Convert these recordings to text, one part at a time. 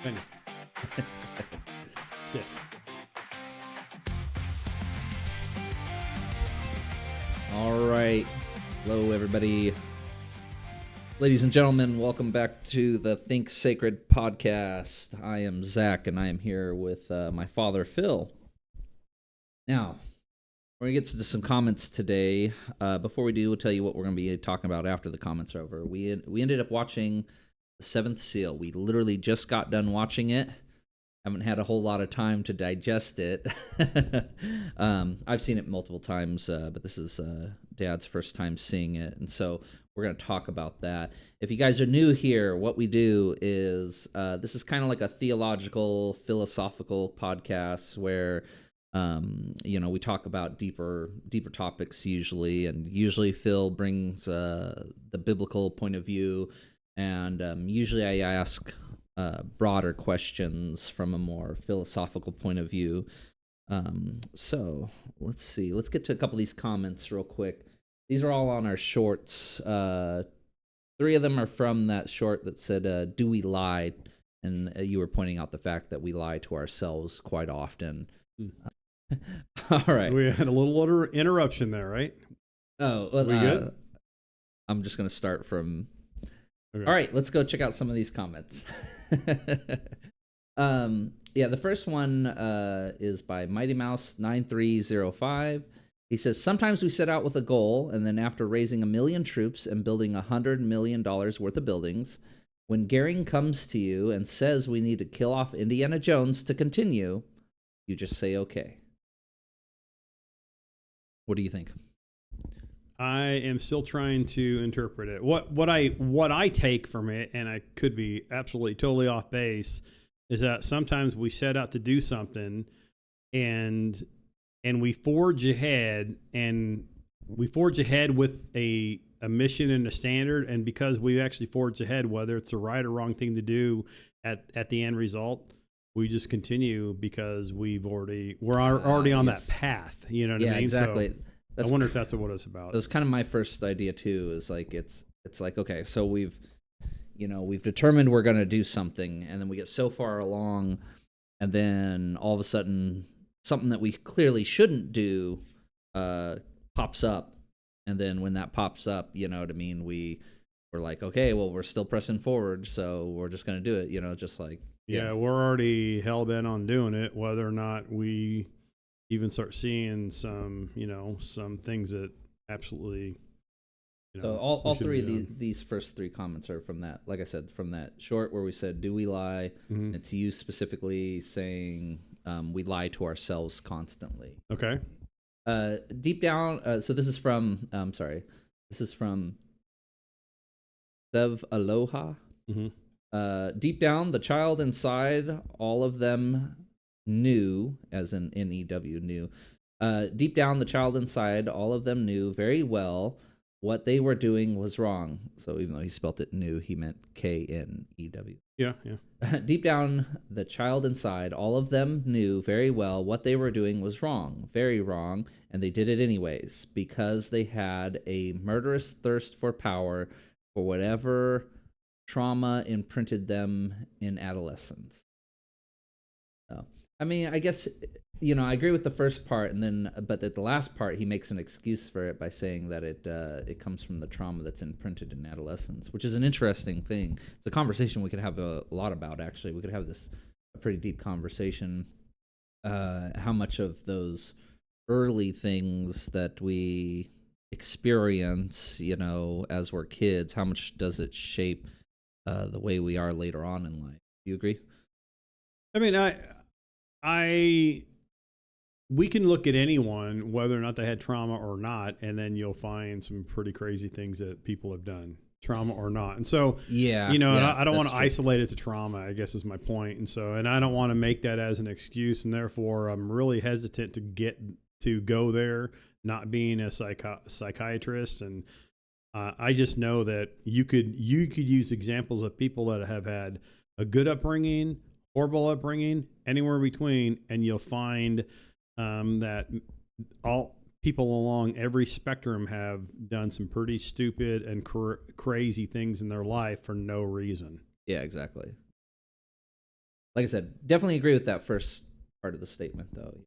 Penny. Sit. All right. Hello, everybody. Ladies and gentlemen, welcome back to the Think Sacred podcast. I am Zach, and I am here with my father, Phil. Now, we're going to get to some comments today. Before we do, we'll tell you what we're going to be talking about after the comments are over. We ended up watching The Seventh Seal. We literally just got done watching it. Haven't had a whole lot of time to digest it. I've seen it multiple times, but this is Dad's first time seeing it, and so we're going to talk about that. If you guys are new here, what we do is this is kind of like a theological, philosophical podcast where we talk about deeper topics usually, and usually Phil brings the biblical point of view, and usually I ask broader questions from a more philosophical point of view. So let's see. Let's get to a couple of these comments real quick. These are all on our shorts. 3 of them are from that short that said, "Do we lie?" And you were pointing out the fact that we lie to ourselves quite often. All right. We had a little interruption there, right? Oh, well, we good? I'm just going to start from... Okay. All right, let's go check out some of these comments. The first one is by Mighty Mouse 9305. He says, sometimes we set out with a goal, and then after raising 1 million troops and building $100 million worth of buildings, when Goering comes to you and says we need to kill off Indiana Jones to continue, you just say okay. What do you think? I am still trying to interpret it. What I take from it, and I could be absolutely totally off base, is that sometimes we set out to do something, and we forge ahead, with a mission and a standard, and because we actually forge ahead, whether it's the right or wrong thing to do at the end result, we just continue because we're already on that path. You know what I mean? Yeah, exactly. So I wonder if that's what it's about. It was kind of my first idea too. Is like it's like, okay, so we've determined we're going to do something, and then we get so far along, and then all of a sudden something that we clearly shouldn't do pops up, and then when that pops up, you know what I mean, we're like, okay, well, we're still pressing forward, so we're just going to do it, just like yeah, we're already hell-bent on doing it, whether or not we even start seeing some things that absolutely. So all 3 of these first 3 comments are from that, like I said, from that short where we said, "Do we lie?" Mm-hmm. It's you specifically saying we lie to ourselves constantly. Okay. Deep down, so this is from Sev Aloha. Mm-hmm. Deep down, the child inside all of them knew, as in N-E-W, knew. Deep down, the child inside all of them knew very well what they were doing was wrong. So even though he spelt it knew, he meant K-N-E-W. Yeah. Deep down, the child inside all of them knew very well what they were doing was wrong, very wrong, and they did it anyways because they had a murderous thirst for power, for whatever trauma imprinted them in adolescence. So, I mean, I guess, I agree with the first part, but at the last part, he makes an excuse for it by saying that it comes from the trauma that's imprinted in adolescence, which is an interesting thing. It's a conversation we could have a lot about, actually. We could have a pretty deep conversation. How much of those early things that we experience, as we're kids, how much does it shape the way we are later on in life? Do you agree? I mean, we can look at anyone, whether or not they had trauma or not, and then you'll find some pretty crazy things that people have done, trauma or not. And so, and I don't want to isolate it to trauma, I guess is my point. And I don't want to make that as an excuse. And therefore, I'm really hesitant to go there, not being a psychiatrist. And I just know that you could use examples of people that have had a good upbringing, horrible upbringing, anywhere in between, and you'll find that all people along every spectrum have done some pretty stupid and crazy things in their life for no reason. Yeah, exactly. like I said, definitely agree with that first part of the statement, though.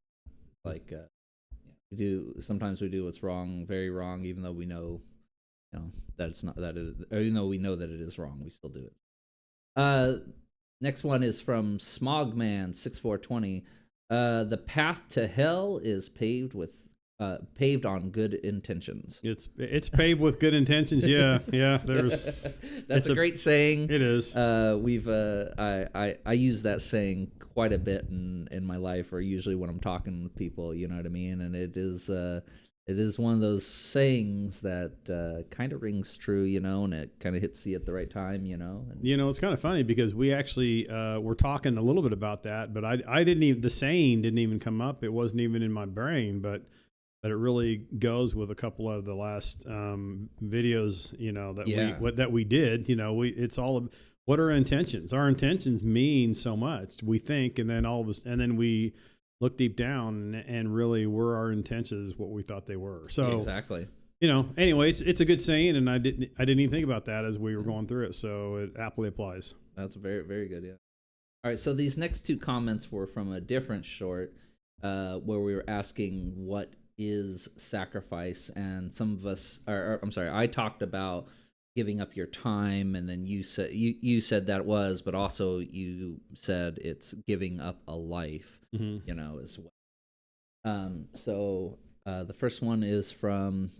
Like, sometimes we do what's wrong, very wrong, even though we know, that it's not that it, or even though we know that it is wrong, we still do it. Next one is from Smogman6420. The path to hell is paved on good intentions. It's paved with good intentions. Yeah, yeah. That's a great saying. It is. I use that saying quite a bit in my life, or usually when I'm talking with people. You know what I mean? And it is one of those sayings that kind of rings true, and it kind of hits you at the right time, And, it's kind of funny because we actually were talking a little bit about that, but I didn't even, the saying didn't even come up. It wasn't even in my brain, but it really goes with a couple of the last videos, that we did. It's all what are our intentions? Our intentions mean so much. We think, and then and then we look deep down, and really were our intentions what we thought they were. So exactly. Anyway, it's a good saying, and I didn't even think about that as we were going through it. So it aptly applies. That's very, very good. Yeah. All right. So these next two comments were from a different short, where we were asking what is sacrifice, and some of us, I talked about giving up your time, and then you said that was, but also you said it's giving up a life, as well. So the first one is from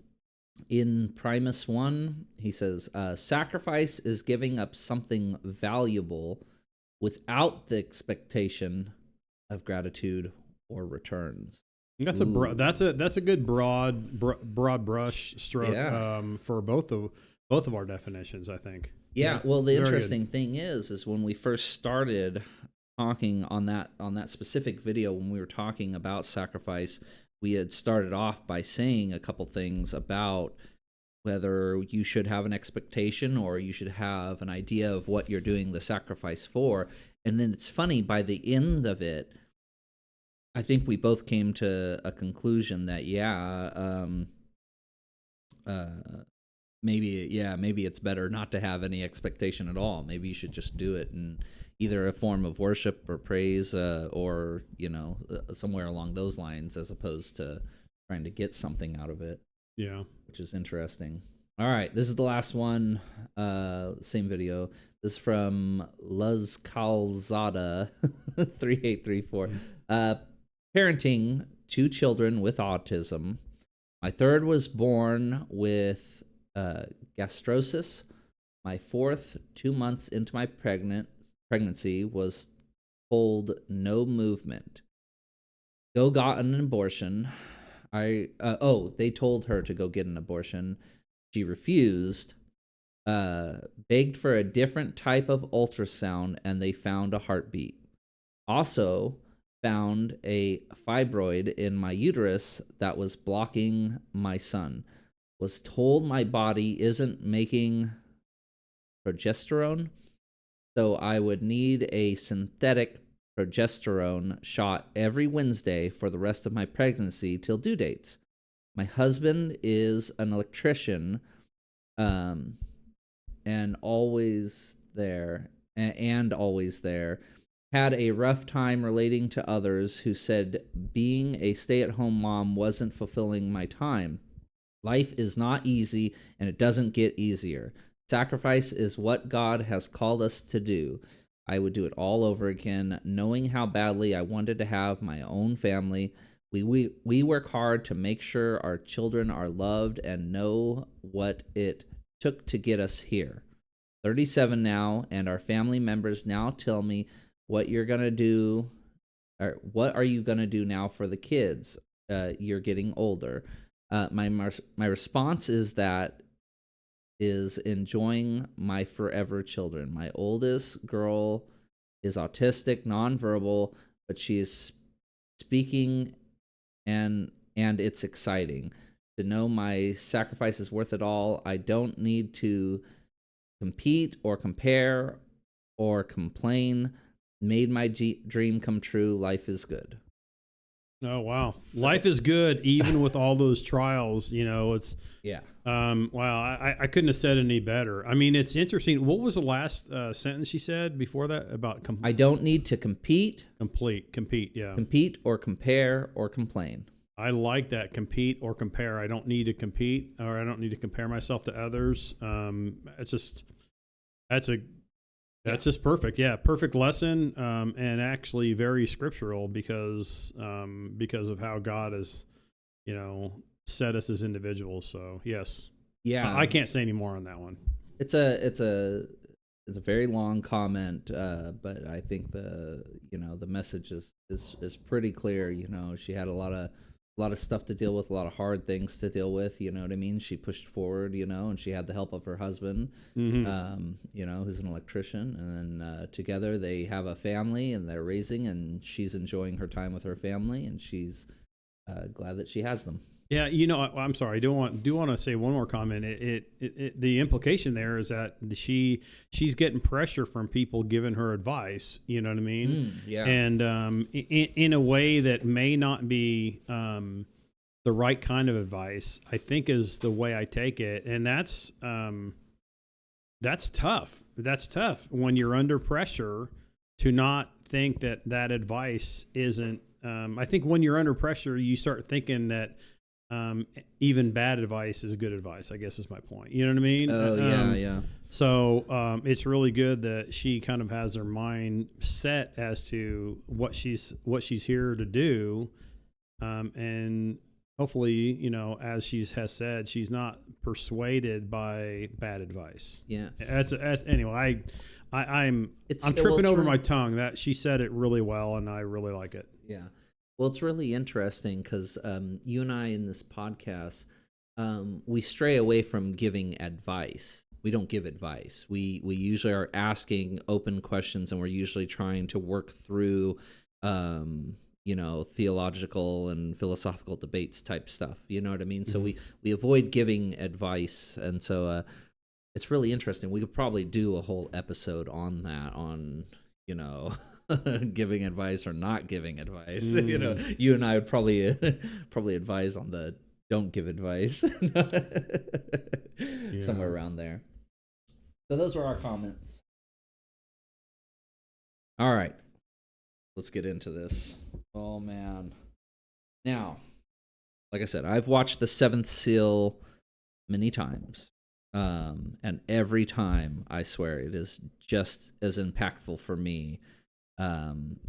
In Primus 1. He says, sacrifice is giving up something valuable without the expectation of gratitude or returns. That's a good broad brush stroke for both of our definitions, I think. Yeah. Well, the interesting thing is when we first started talking on that specific video, when we were talking about sacrifice, we had started off by saying a couple things about whether you should have an expectation or you should have an idea of what you're doing the sacrifice for. And then it's funny, by the end of it, I think we both came to a conclusion that maybe it's better not to have any expectation at all. Maybe you should just do it in either a form of worship or praise, or somewhere along those lines, as opposed to trying to get something out of it. Yeah, which is interesting. All right, this is the last one. Same video. This is from Luz Calzada 3834. Parenting 2 children with autism. My third was born with gastrosis. My fourth, 2 months into my pregnancy, was told no movement. Got an abortion. They told her to go get an abortion. She refused. Begged for a different type of ultrasound, and they found a heartbeat. Also found a fibroid in my uterus that was blocking my son. Was told my body isn't making progesterone, so I would need a synthetic progesterone shot every Wednesday for the rest of my pregnancy till due dates. My husband is an electrician, and always there. Had a rough time relating to others who said being a stay-at-home mom wasn't fulfilling my time. Life is not easy, and it doesn't get easier. Sacrifice is what God has called us to do. I would do it all over again, knowing how badly I wanted to have my own family. We work hard to make sure our children are loved and know what it took to get us here. 37 now, and our family members now tell me, what are you going to do now for the kids? You're getting older. My response is enjoying my forever children. My oldest girl is autistic, nonverbal, but she is speaking, and it's exciting to know my sacrifice is worth it all. I don't need to compete or compare or complain. Made my dream come true. Life is good. Oh wow, life is good even with all those trials. It's yeah. Wow, I couldn't have said any better. I mean, it's interesting. What was the last sentence she said before that about I don't need to compete, Yeah, compete or compare or complain. I like that. Compete or compare. I don't need to compete, or I don't need to compare myself to others. It's just that's just perfect. Yeah, perfect lesson, and actually very scriptural because of how God has, set us as individuals. So yes, Yeah, I can't say any more on that one. It's a very long comment, but I think the message is pretty clear. She had a lot of stuff to deal with, a lot of hard things to deal with. You know what I mean? She pushed forward, and she had the help of her husband, who's an electrician, and then together they have a family and they're raising, and she's enjoying her time with her family, and she's glad that she has them. Yeah, I'm sorry. I do want to say one more comment. The implication there is that she's getting pressure from people giving her advice. You know what I mean? Yeah. And in a way that may not be the right kind of advice, I think is the way I take it, and that's tough. That's tough when you're under pressure to not think that advice isn't. I think when you're under pressure, you start thinking that. Even bad advice is good advice, I guess is my point. You know what I mean? Oh, yeah. So it's really good that she kind of has her mind set as to what she's here to do. And hopefully, as she has said, she's not persuaded by bad advice. Yeah. Anyway, I'm tripping over my tongue. That she said it really well, and I really like it. Yeah. Well, it's really interesting because you and I in this podcast, we stray away from giving advice. We don't give advice. We usually are asking open questions, and we're usually trying to work through, theological and philosophical debates type stuff. You know what I mean? Mm-hmm. So we avoid giving advice, and so it's really interesting. We could probably do a whole episode on that, giving advice or not giving advice. You and I would probably advise on the don't give advice. Somewhere around there. So those were our comments. All right, let's get into this. Oh man. Now, like I said, I've watched The Seventh Seal many times. And every time, I swear, it is just as impactful for me.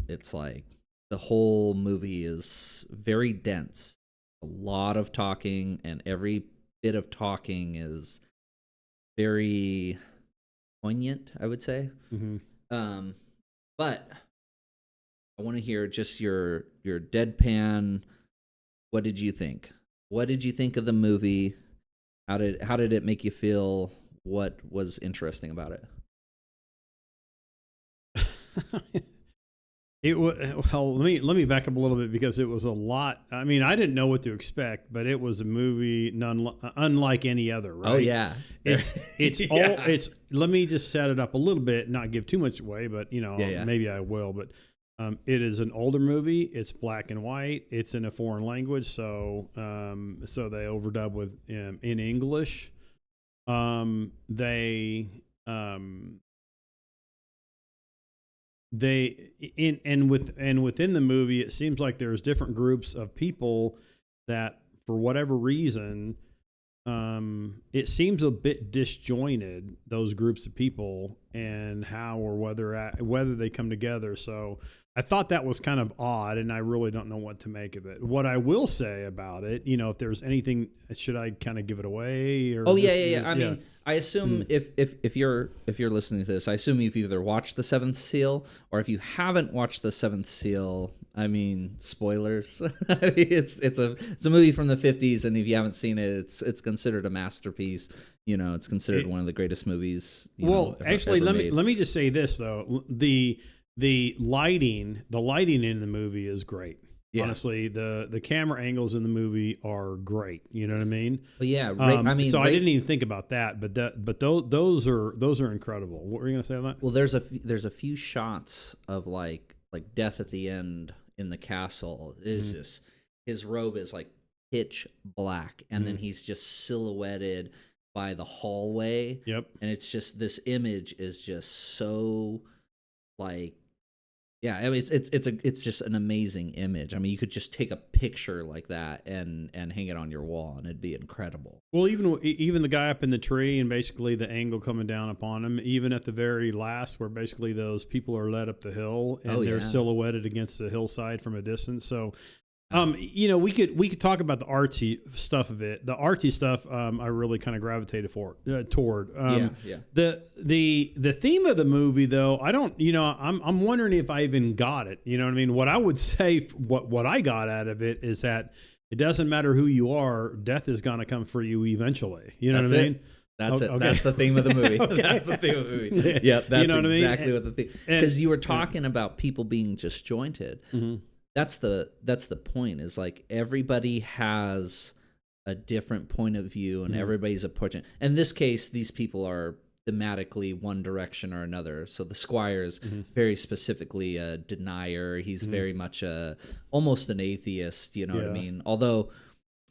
It's like the whole movie is very dense, a lot of talking, and every bit of talking is very poignant, I would say. Mm-hmm. But I want to hear just your deadpan. What did you think? What did you think of the movie? How did it make you feel? What was interesting about it? Well, let me back up a little bit because it was a lot. I mean, I didn't know what to expect, but it was a movie unlike any other. Right? Oh yeah, it's Let me just set it up a little bit, not give too much away, but maybe I will. But it is an older movie. It's black and white. It's in a foreign language, so they overdub with in English. Within the movie, it seems like there's different groups of people that, for whatever reason, it seems a bit disjointed, those groups of people, and how or whether they come together. So I thought that was kind of odd, and I really don't know what to make of it. What I will say about it, if there's anything, should I kind of give it away? Or I mean, I assume if you're listening to this, I assume you've either watched The Seventh Seal, or if you haven't watched The Seventh Seal, I mean, spoilers. I mean, it's a movie from the 50s, and if you haven't seen it, it's considered a masterpiece. It's considered one of the greatest movies. Actually, let me just say this though: the lighting in the movie is great. Yeah. Honestly, the camera angles in the movie are great. You know what I mean? Well, yeah. I didn't even think about that, but those are incredible. What were you gonna say on that? Well, there's a few shots of like death at the end the castle is just, his robe is like pitch black, and then he's just silhouetted by the hallway. Yep. And it's just, this image is just so like, yeah, I mean, it's just an amazing image. I mean, you could just take a picture like that and hang it on your wall, and it'd be incredible. Well, even the guy up in the tree, and basically the angle coming down upon him, even at the very last, where basically those people are led up the hill and they're silhouetted against the hillside from a distance. So, we could talk about the artsy stuff of it. The artsy stuff, I really kind of gravitated toward. The theme of the movie, though, I don't. I'm wondering if I even got it. You know what I mean? What I would say, what I got out of it is that it doesn't matter who you are, death is going to come for you eventually. You know what I mean? That's it. Okay. That's the theme of the movie. That's the theme of the movie. Yeah, that's exactly what the theme. Because you were talking about people being disjointed. Mm-hmm. That's the point, is like everybody has a different point of view, and everybody's approaching. In this case, these people are thematically one direction or another. So the squire is very specifically a denier. He's very much almost an atheist, you know what I mean? Although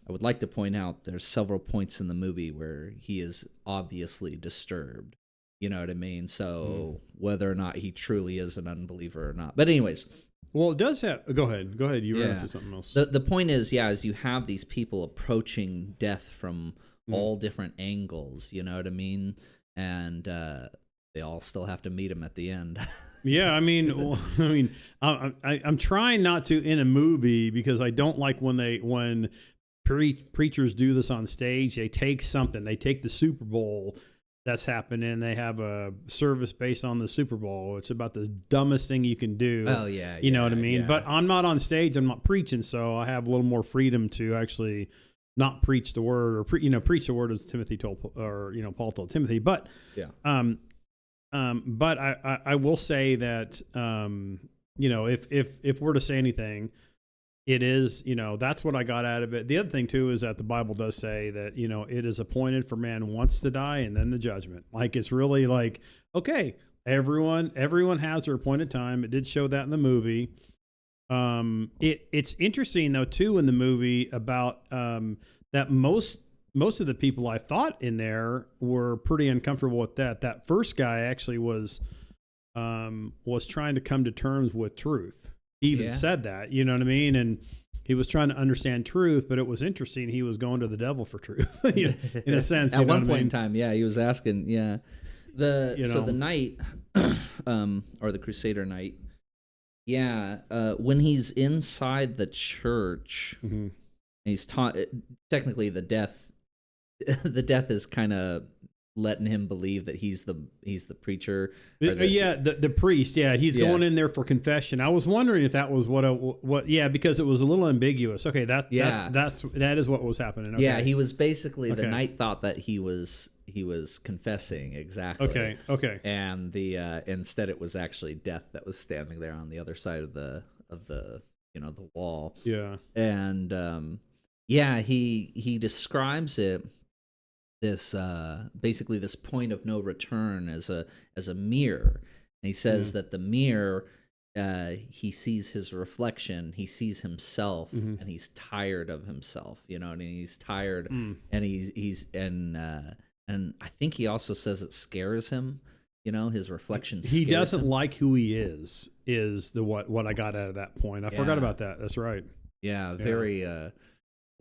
I would like to point out there's several points in the movie where he is obviously disturbed. You know what I mean? So whether or not he truly is an unbeliever or not. But anyways, well, it does have. Go ahead. You were into something else. The point is, is you have these people approaching death from all different angles. You know what I mean? And they all still have to meet him at the end. Yeah, I mean, I'm trying not to in a movie, because I don't like when preachers do this on stage. They take something. They take the Super Bowl that's happening. They have a service based on the Super Bowl. It's about the dumbest thing you can do. Oh yeah, you know what I mean. Yeah. But I'm not on stage. I'm not preaching, so I have a little more freedom to actually not preach the word, or preach the word as Timothy told, or Paul told Timothy. But but I will say that if we're to say anything, it is, that's what I got out of it. The other thing too is that the Bible does say that, it is appointed for man once to die and then the judgment. Like, it's really like, okay, everyone has their appointed time. It did show that in the movie. It's interesting though too in the movie about that most of the people I thought in there were pretty uncomfortable with that. That first guy actually was trying to come to terms with truth. He even said that, you know what I mean? And he was trying to understand truth, but it was interesting. He was going to the devil for truth, in a sense. At one point in time, he was asking, So the knight, or the Crusader knight, when he's inside the church, and he's taught, technically the death is kind of letting him believe that he's the preacher. The priest. Yeah, he's going in there for confession. I was wondering if that was what. Yeah, because it was a little ambiguous. Okay, that is what was happening. Okay. Yeah, he was basically the knight thought that he was confessing exactly. Okay. And the instead it was actually death that was standing there on the other side of the the wall. Yeah. And he describes it, this basically this point of no return as a mirror. And he says that the mirror, he sees his reflection, he sees himself, and he's tired of himself, and he's tired, and he's and I think he also says it scares him, his reflection scares he doesn't him. Like who he is the what I got out of that point. I forgot about that. That's right. Very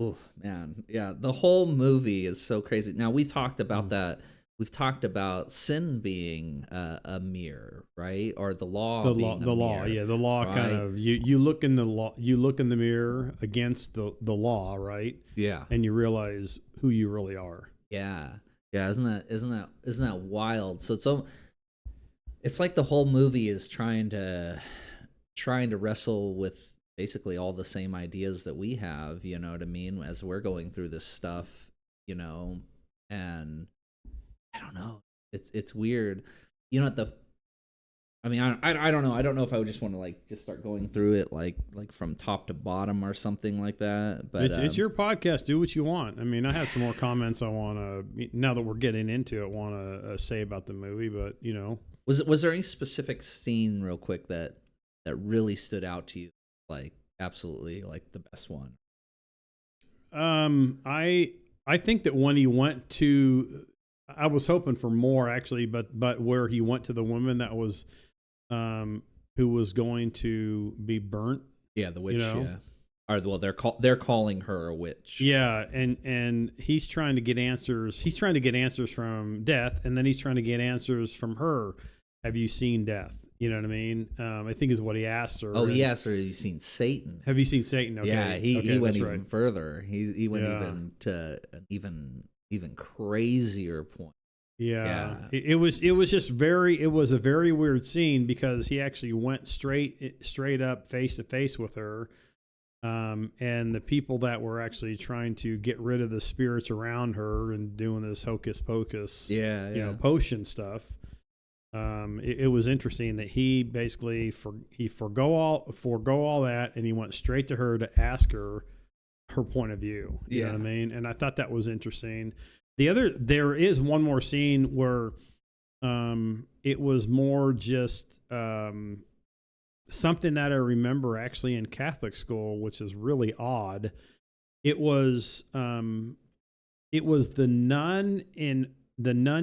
oh man, the whole movie is so crazy. Now we talked about that. We've talked about sin being a mirror, right? Or the law. The law, the law, right? Kind of. You look in the law. You look in the mirror against the law, right? Yeah. And you realize who you really are. Yeah. Isn't that wild? So it's like the whole movie is trying to wrestle with basically all the same ideas that we have, you know what I mean, as we're going through this stuff, and I don't know, it's weird, I don't know, I don't know if I would just want to just start going through it like from top to bottom or something like that, but it's your podcast, do what you want. I mean, I have some more comments I want to, now that we're getting into it, want to say about the movie, but was there any specific scene real quick that really stood out to you? like absolutely like the best one? I think that when he went to, I was hoping for more actually, but where he went to the woman that was, who was going to be burnt. Yeah, the witch. Yeah, or well, they're calling her a witch. Yeah, and he's trying to get answers. He's trying to get answers from Death, and then he's trying to get answers from her. Have you seen Death? You know what I mean? I think is what he asked her. Oh, he asked her, "Have you seen Satan?" Have you seen Satan? Okay. Yeah, he went even right. further. He went even to an even crazier point. Yeah. It was just it was a very weird scene because he actually went straight up face to face with her. And the people that were actually trying to get rid of the spirits around her and doing this hocus pocus, potion stuff. It was interesting that he basically forgo all that, and he went straight to her to ask her point of view. You know what I mean? And I thought that was interesting. There is one more scene where, it was more just, something that I remember actually in Catholic school, which is really odd. It was the nun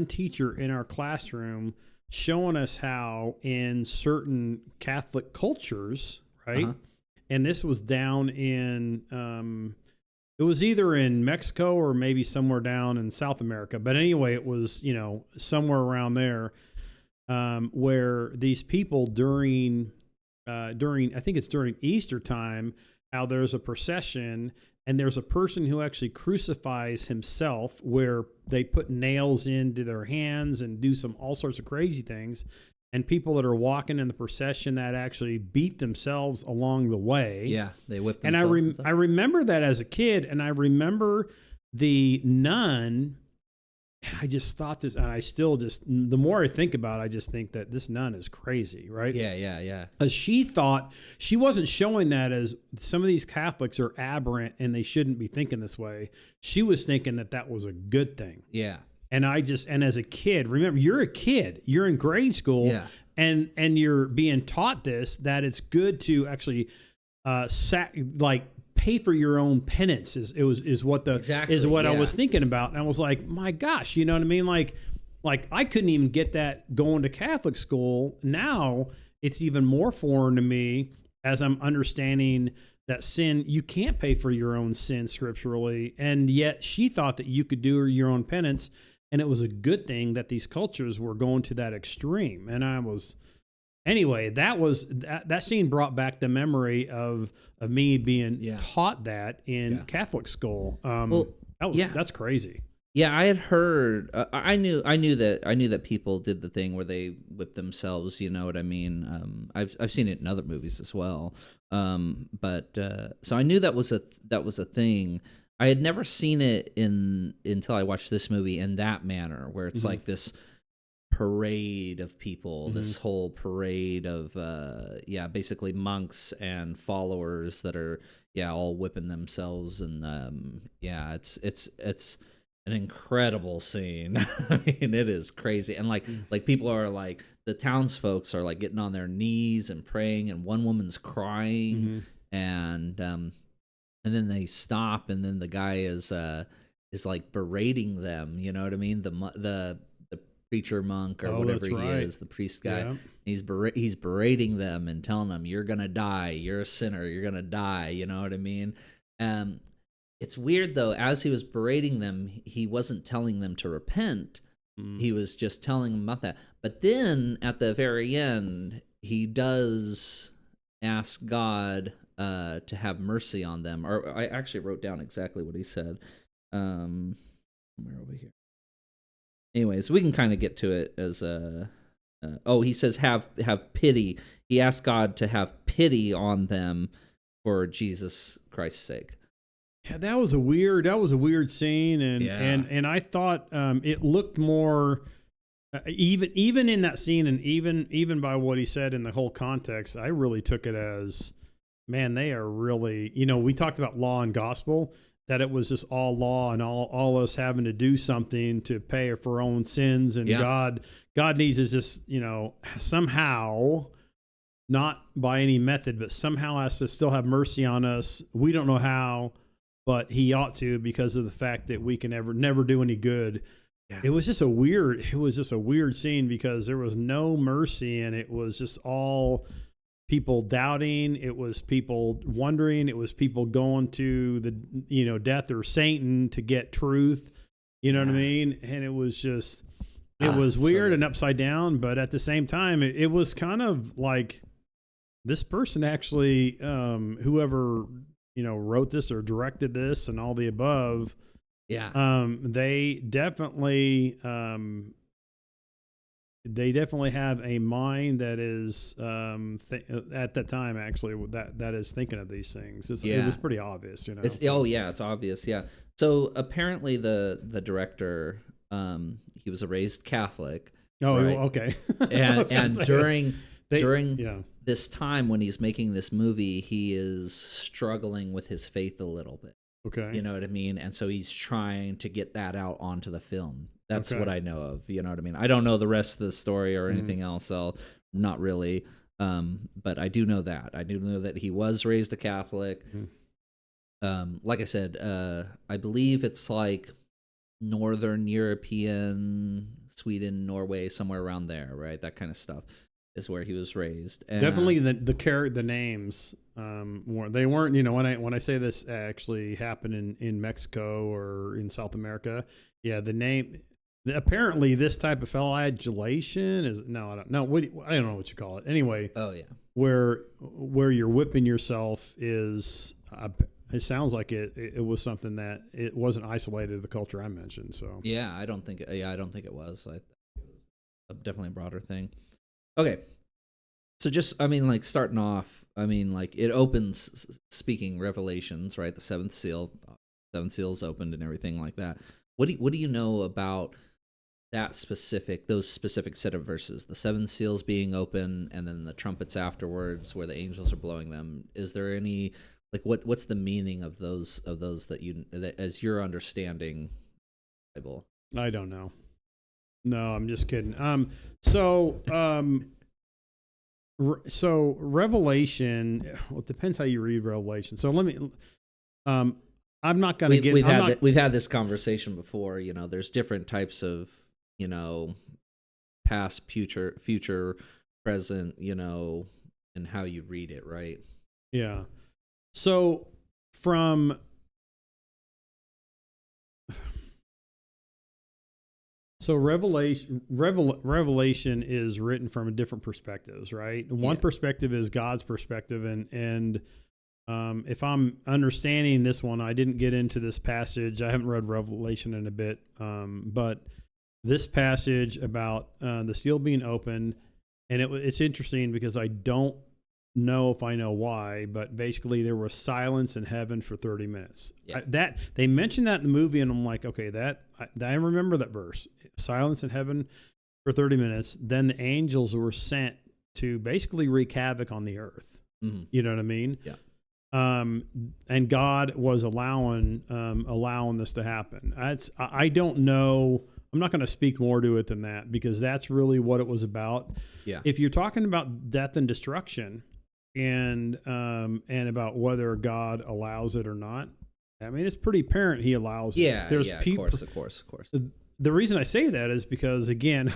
teacher in our classroom showing us how in certain Catholic cultures, right? Uh-huh. And this was down in, it was either in Mexico or maybe somewhere down in South America. But anyway, it was, somewhere around there, where these people during I think it's during Easter time, how there's a procession and there's a person who actually crucifies himself, where they put nails into their hands and do all sorts of crazy things. And people that are walking in the procession that actually beat themselves along the way. Yeah, they whip themselves. And I remember that as a kid, and I remember the nun. And I just thought this, and I still just, the more I think about it, I just think that this nun is crazy, right? Yeah. Because she thought, she wasn't showing that as some of these Catholics are aberrant and they shouldn't be thinking this way. She was thinking that was a good thing. Yeah. And as a kid, remember, you're a kid, you're in grade school, and you're being taught that it's good to actually, pay for your own penance is what I was thinking about. And I was like, my gosh, you know what I mean? Like I couldn't even get that going to Catholic school. Now it's even more foreign to me as I'm understanding that sin, you can't pay for your own sin scripturally. And yet she thought that you could do your own penance. And it was a good thing that these cultures were going to that extreme. And anyway, that scene brought back the memory of me being taught that in Catholic school. That's crazy. Yeah, I had heard. I knew that people did the thing where they whip themselves. You know what I mean? I've seen it in other movies as well. But so I knew that was a thing. I had never seen it until I watched this movie in that manner, where it's like this parade of people, this whole parade of basically monks and followers that are all whipping themselves, and it's an incredible scene. I mean, it is crazy, and like people are like, the townsfolk are like getting on their knees and praying, and one woman's crying, and then they stop, and then the guy is like berating them. You know what I mean? The preacher monk or whatever he is, the priest guy. Yeah. He's berating them and telling them, "You're gonna die. You're a sinner. You're gonna die." You know what I mean? It's weird though. As he was berating them, he wasn't telling them to repent. He was just telling them about that. But then at the very end, he does ask God to have mercy on them. Or I actually wrote down exactly what he said. Somewhere over here. Anyways, we can kind of get to it as he says have pity. He asked God to have pity on them for Jesus Christ's sake. Yeah, that was a weird scene, and I thought it looked more even in that scene, and even by what he said in the whole context, I really took it as, man, they are really, we talked about law and gospel, that it was just all law and all us having to do something to pay for our own sins, and God needs to just, somehow not by any method, but somehow has to still have mercy on us. We don't know how, but he ought to, because of the fact that we can never do any good. Yeah. It was just a weird scene, because there was no mercy, and it was just all people doubting. It was people wondering. It was people going to the, death or Satan to get truth. You know what I mean? And it was just, it was weird and upside down, but at the same time, it was kind of like this person actually, whoever, wrote this or directed this and all the above. Yeah. They definitely have a mind that is, at that time, actually, that is thinking of these things. It was pretty obvious, It's obvious. Yeah. So apparently the director, he was a raised Catholic. Oh, right? Okay. and during this time when he's making this movie, he is struggling with his faith a little bit. Okay. You know what I mean? And so he's trying to get that out onto the film. That's what I know of. You know what I mean? I don't know the rest of the story or anything else. So not really. But I do know that. I do know that he was raised a Catholic. Like I said, I believe it's like Northern European, Sweden, Norway, somewhere around there, right? That kind of stuff is where he was raised. And definitely the names they weren't, when I say this actually happened in Mexico or in South America. Yeah, the name, apparently this type of flagellation is, no, I don't know. I don't know what you call it. Anyway. Oh yeah. Where you're whipping yourself is, it sounds like it was something that it wasn't isolated to the culture I mentioned. So yeah, I don't think it was. Definitely a broader thing. Okay, so just starting off, it opens speaking Revelations, right? The seventh seal's opened and everything like that. What do you know about those specific set of verses? The seven seals being open, and then the trumpets afterwards, where the angels are blowing them. Is there any what's the meaning of those that as you're understanding the Bible? I don't know. No, I'm just kidding. So Revelation, well, it depends how you read Revelation. So let me, I'm not going to get. We've had this conversation before. There's different types of, past, future, present, and how you read it, right? Yeah. So Revelation is written from different perspectives, right? One perspective is God's perspective, and if I'm understanding this one, I didn't get into this passage. I haven't read Revelation in a bit, but this passage about the seal being opened, and it's interesting because I don't know if I know why, but basically there was silence in heaven for 30 minutes. Yeah. They mentioned that in the movie, and I'm like, okay, I remember that verse. Silence in heaven for 30 minutes. Then the angels were sent to basically wreak havoc on the earth. Mm-hmm. You know what I mean? Yeah. And God was allowing this to happen. I don't know. I'm not going to speak more to it than that, because that's really what it was about. Yeah. If you're talking about death and destruction, and about whether God allows it or not, I mean, it's pretty apparent He allows it. Yeah. Of course. The reason I say that is because, again,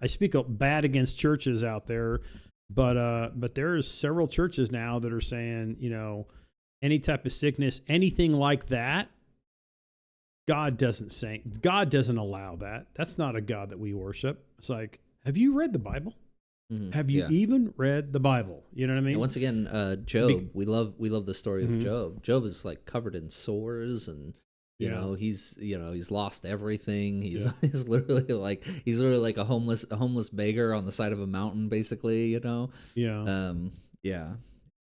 I speak bad against churches out there, but there's several churches now that are saying, any type of sickness, anything like that, God doesn't allow that. That's not a God that we worship. It's like, have you read the Bible? Mm-hmm. Have you even read the Bible? You know what I mean? And once again, Job. We love the story of Job. Job is covered in sores, and he's lost everything. He's literally like a homeless beggar on the side of a mountain, basically. Yeah.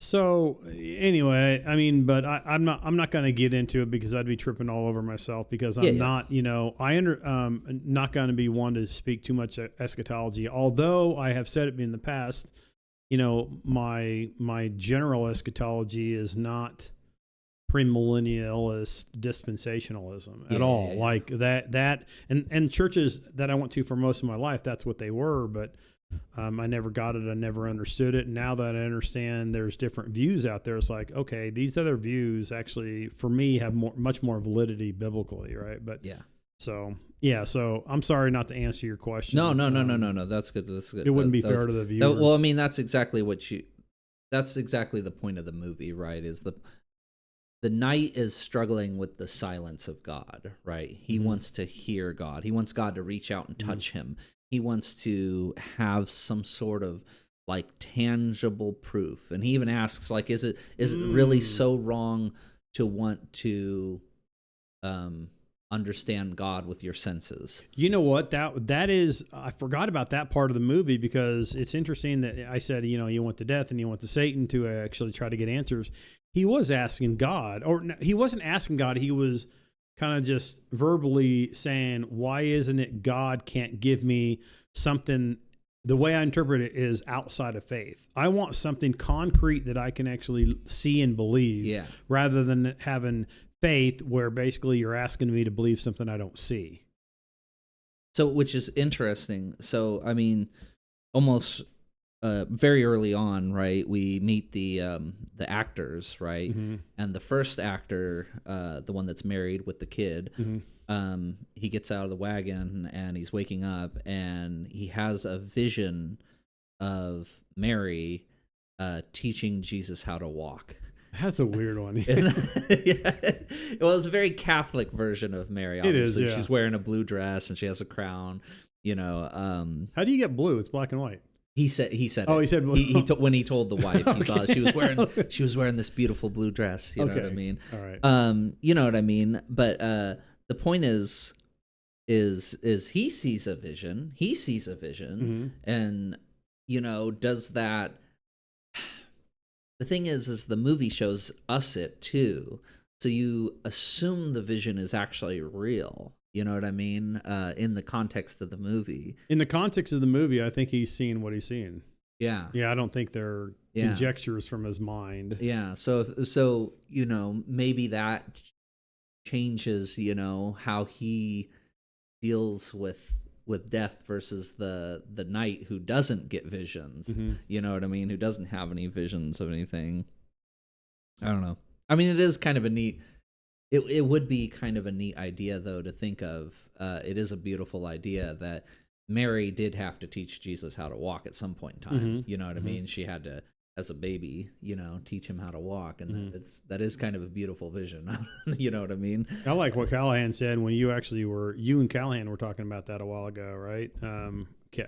So anyway, I mean, but I'm not going to get into it, because I'd be tripping all over myself, because I'm not, not going to be one to speak too much eschatology. Although I have said it in the past, my general eschatology is not premillennialist dispensationalism at all. Like that, and churches that I went to for most of my life, that's what they were. But I never got it. I never understood it. Now that I understand there's different views out there, it's like, okay, these other views actually, for me, have much more validity biblically, right? But so I'm sorry not to answer your question. No. That's good. That's good. It wouldn't be fair to the viewers. Well, I mean, that's exactly the point of the movie, right? Is the knight is struggling with the silence of God, right? He wants to hear God. He wants God to reach out and touch him. He wants to have some sort of like tangible proof. And he even asks, like, is it really so wrong to want to understand God with your senses? You know what? That is, I forgot about that part of the movie, because it's interesting that I said, you went to death and you went to Satan to actually try to get answers. He was asking God, or no, he wasn't asking God. He was kind of just verbally saying, why isn't it God can't give me something? The way I interpret it is outside of faith. I want something concrete that I can actually see and believe, rather than having faith where basically you're asking me to believe something I don't see. So, which is interesting. So, I mean, almost very early on, right, we meet the actors, right? And the first actor, the one that's married with the kid, he gets out of the wagon and he's waking up and he has a vision of Mary teaching Jesus how to walk. That's a weird one. Well, it's a very Catholic version of Mary. Obviously. It is. Yeah. She's wearing a blue dress and she has a crown. How do you get blue? It's black and white. He said. Oh, he said blue. When he told the wife, he saw she was wearing she was wearing this beautiful blue dress. You know what I mean? All right. You know what I mean. But the point is he sees a vision. He sees a vision, and does that. The thing is the movie shows us it too. So you assume the vision is actually real. You know what I mean? In the context of the movie. In the context of the movie, I think he's seeing what he's seeing. Yeah. Yeah, I don't think they're conjectures from his mind. Yeah. So maybe that changes, how he deals with death versus the knight who doesn't get visions. You know what I mean? Who doesn't have any visions of anything. I don't know. I mean, it is kind of a neat. It would be kind of a neat idea, though, to think of. It is a beautiful idea that Mary did have to teach Jesus how to walk at some point in time. You know what I mean? She had to, as a baby, teach him how to walk, and that is kind of a beautiful vision. You know what I mean? I like what Callahan said when you and Callahan were talking about that a while ago, right?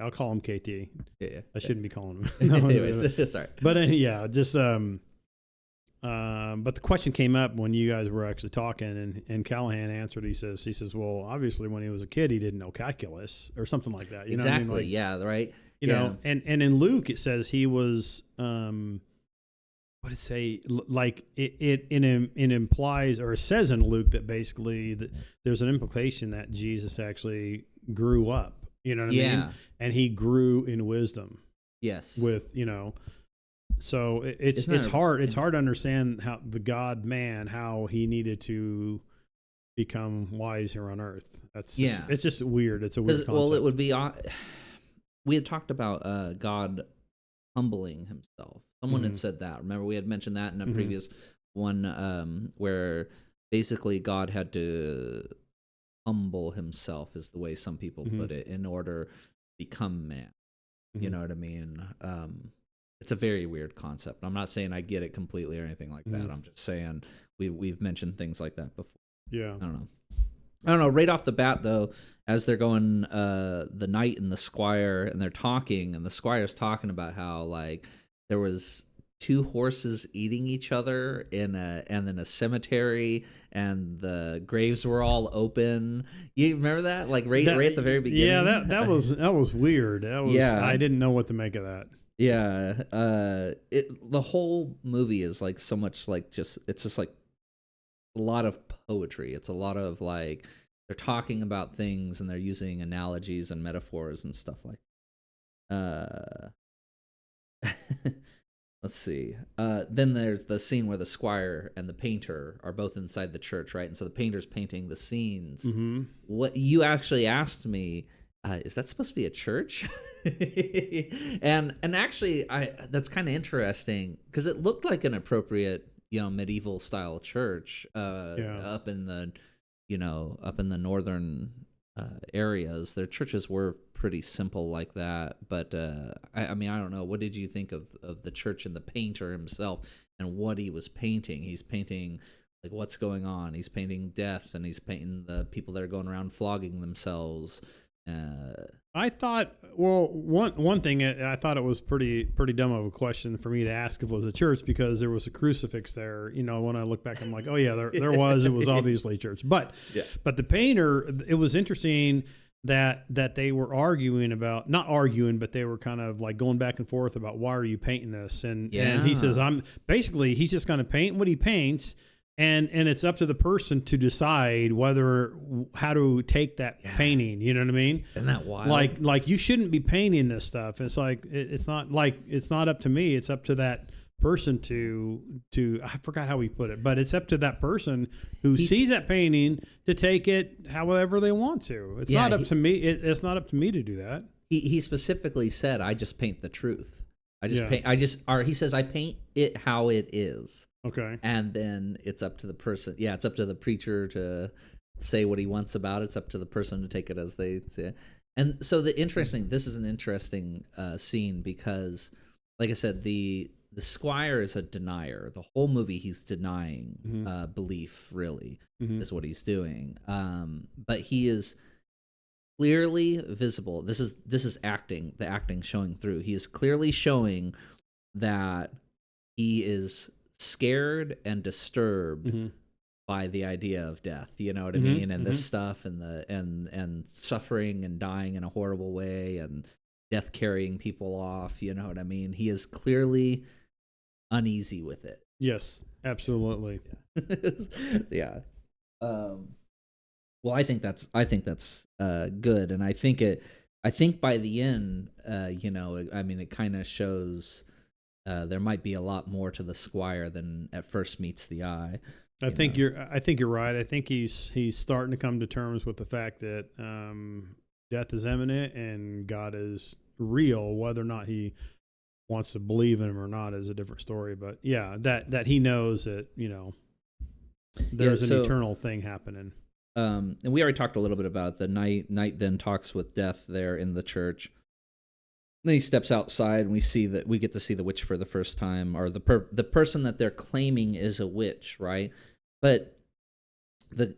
I'll call him KT. Yeah. I shouldn't be calling him. No, anyways, it's all right. But just but the question came up when you guys were actually talking, and Callahan answered. He says, well, obviously when he was a kid, he didn't know calculus or something like that. You know what I mean? Like, yeah, right. You know, and in Luke it says he was what did it say? Like it implies, or it says in Luke that basically that there's an implication that Jesus actually grew up. You know what I mean? And he grew in wisdom. Yes. With so it's hard. It's hard to understand how the God man, how he needed to become wise here on earth. It's just weird. It's a weird concept. Well, it would be. We had talked about God humbling himself. Someone had said that. Remember, we had mentioned that in a previous one, where basically God had to humble himself, is the way some people put it, in order to become man. You know what I mean? It's a very weird concept. I'm not saying I get it completely or anything like that. I'm just saying we've mentioned things like that before. Yeah. I don't know. Right off the bat, though, as they're going, the knight and the squire, and they're talking, and the squire's talking about how like there was two horses eating each other in a cemetery, and the graves were all open. You remember that? Like right at the very beginning. Yeah, that was weird. I didn't know what to make of that. Yeah, the whole movie is like so much like it's just like a lot of poetry. It's a lot of like they're talking about things and they're using analogies and metaphors and stuff like let's see. Then there's the scene where the squire and the painter are both inside the church, right? And so the painter's painting the scenes. Mm-hmm. What you actually asked me, is that supposed to be a church? and actually, that's kind of interesting because it looked like an appropriate, medieval style church up in the, up in the northern areas. Their churches were pretty simple like that. But I mean, I don't know. What did you think of the church and the painter himself and what he was painting? He's painting like what's going on. He's painting death, and he's painting the people that are going around flogging themselves. I thought, well, one thing I thought it was pretty dumb of a question for me to ask if it was a church, because there was a crucifix there. When I look back, I'm like, oh yeah, there was. It was obviously a church. But the painter, it was interesting that they were arguing about, not arguing, but they were kind of like going back and forth about, why are you painting this? And he says, he's just going to paint what he paints. And it's up to the person to decide how to take that painting. You know what I mean? Isn't that wild? Like you shouldn't be painting this stuff. It's like it's not up to me. It's up to that person to I forgot how he put it, but it's up to that person who sees that painting to take it however they want to. It's not up to me. It's not up to me to do that. He specifically said, "I just paint the truth. He says, I paint it how it is." Okay. And then it's up to the person. Yeah, it's up to the preacher to say what he wants about it. It's up to the person to take it as they say it. And so this is an interesting scene because, like I said, the squire is a denier. The whole movie he's denying belief, really, is what he's doing. But he is clearly visible. This is acting, the acting showing through. He is clearly showing that he is scared and disturbed by the idea of death, you know what I mean, and this stuff, and and suffering and dying in a horrible way, and death carrying people off, you know what I mean. He is clearly uneasy with it. Yes, absolutely. Yeah. Well, I think that's good, and I think by the end, I mean, it kind of shows. There might be a lot more to the squire than at first meets the eye. I think you're right. I think he's starting to come to terms with the fact that death is imminent and God is real. Whether or not he wants to believe in him or not is a different story. But yeah, that he knows that there's an eternal thing happening. And we already talked a little bit about the night then talks with death there in the church. Then he steps outside, and we get to see the witch for the first time, or the person that they're claiming is a witch, right? But the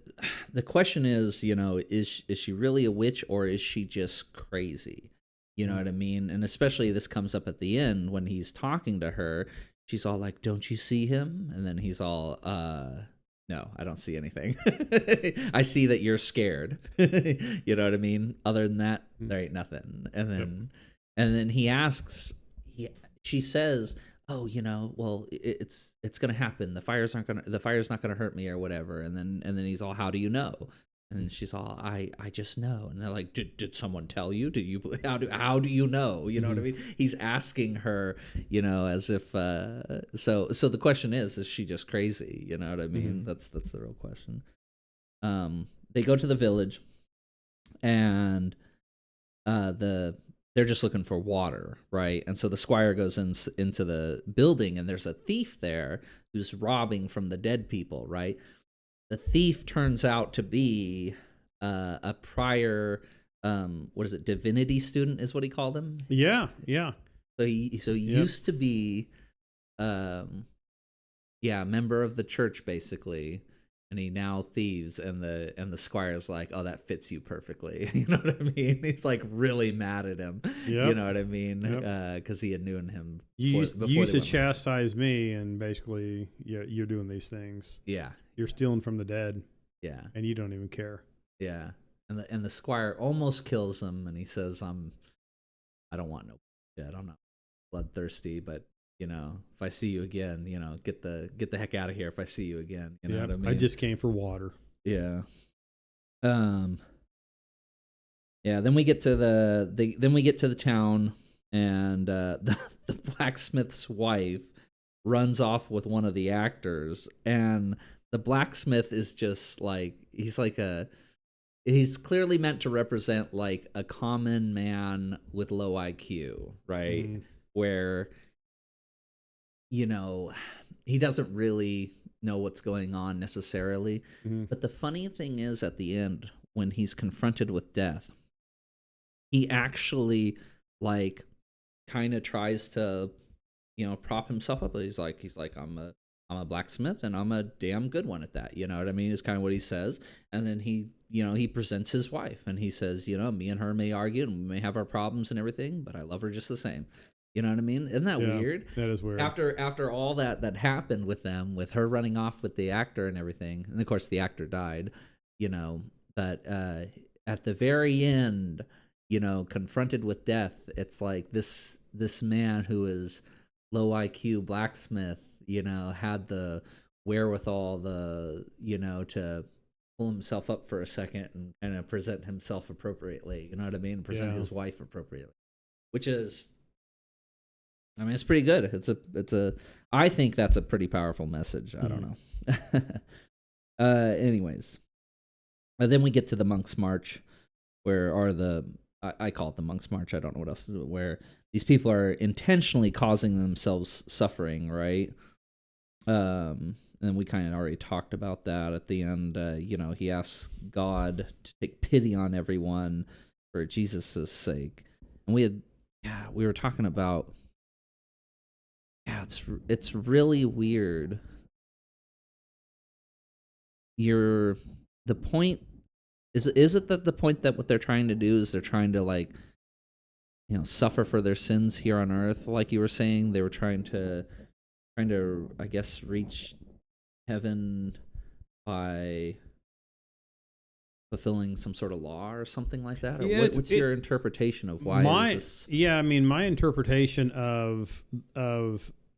question is, is she really a witch, or is she just crazy? You know what I mean? And especially this comes up at the end when he's talking to her. She's all like, "Don't you see him?" And then he's all, "No, I don't see anything. I see that you're scared." You know what I mean? Other than that, there ain't nothing. And then. Yep. And then he asks, she says, "Oh, well, it's going to happen. The fire's not going to hurt me or whatever." And then he's all, "How do you know?" And she's all, I just know." And they're like, "Did someone tell you? Did you? How do you know?" You know what I mean? He's asking her, as if. So the question is she just crazy? You know what I mean? That's the real question. They go to the village, and they're just looking for water, right? And so the squire goes into the building, and there's a thief there who's robbing from the dead people, right? The thief turns out to be a prior, divinity student is what he called him? Yeah. So he used to be, a member of the church, basically. And he now thieves, and the squire's like, "Oh, that fits you perfectly." You know what I mean? He's like really mad at him. Yep. You know what I mean? Because he had known him. You used to chastise me, and basically, you're doing these things. Yeah, you're stealing from the dead. Yeah, and you don't even care. Yeah, and the squire almost kills him, and he says, "I don't want no dead. I'm not bloodthirsty, but." If I see you again, get the heck out of here. If I see you again, you know what I mean? I just came for water. Yeah. Yeah. Then we get to the town, and the blacksmith's wife runs off with one of the actors, and the blacksmith is just like he's clearly meant to represent like a common man with low IQ, right? Where he doesn't really know what's going on necessarily. But the funny thing is, at the end, when he's confronted with death, he actually like kind of tries to prop himself up. He's like I'm a blacksmith, and I'm a damn good one at that, you know what I mean? Is kind of what he says. And then he presents his wife, and he says, me and her may argue and we may have our problems and everything, but I love her just the same. You know what I mean? Isn't that weird? That is weird. After all that happened with them, with her running off with the actor and everything, and of course the actor died, but at the very end, confronted with death, it's like this man who is low IQ blacksmith, had the wherewithal, to pull himself up for a second and kind of present himself appropriately. You know what I mean? Present his wife appropriately, which is, it's pretty good. I think that's a pretty powerful message. I don't know. Anyways, then we get to the Monk's March, I call it the Monk's March. I don't know what else is it, where these people are intentionally causing themselves suffering, right? And we kind of already talked about that at the end. He asks God to take pity on everyone for Jesus' sake. And we were talking about, it's really weird. The point is it that the point that what they're trying to do is they're trying to suffer for their sins here on earth, like you were saying? They were trying to I guess reach heaven by fulfilling some sort of law or something like that? Or what's your interpretation of why my is this? my interpretation of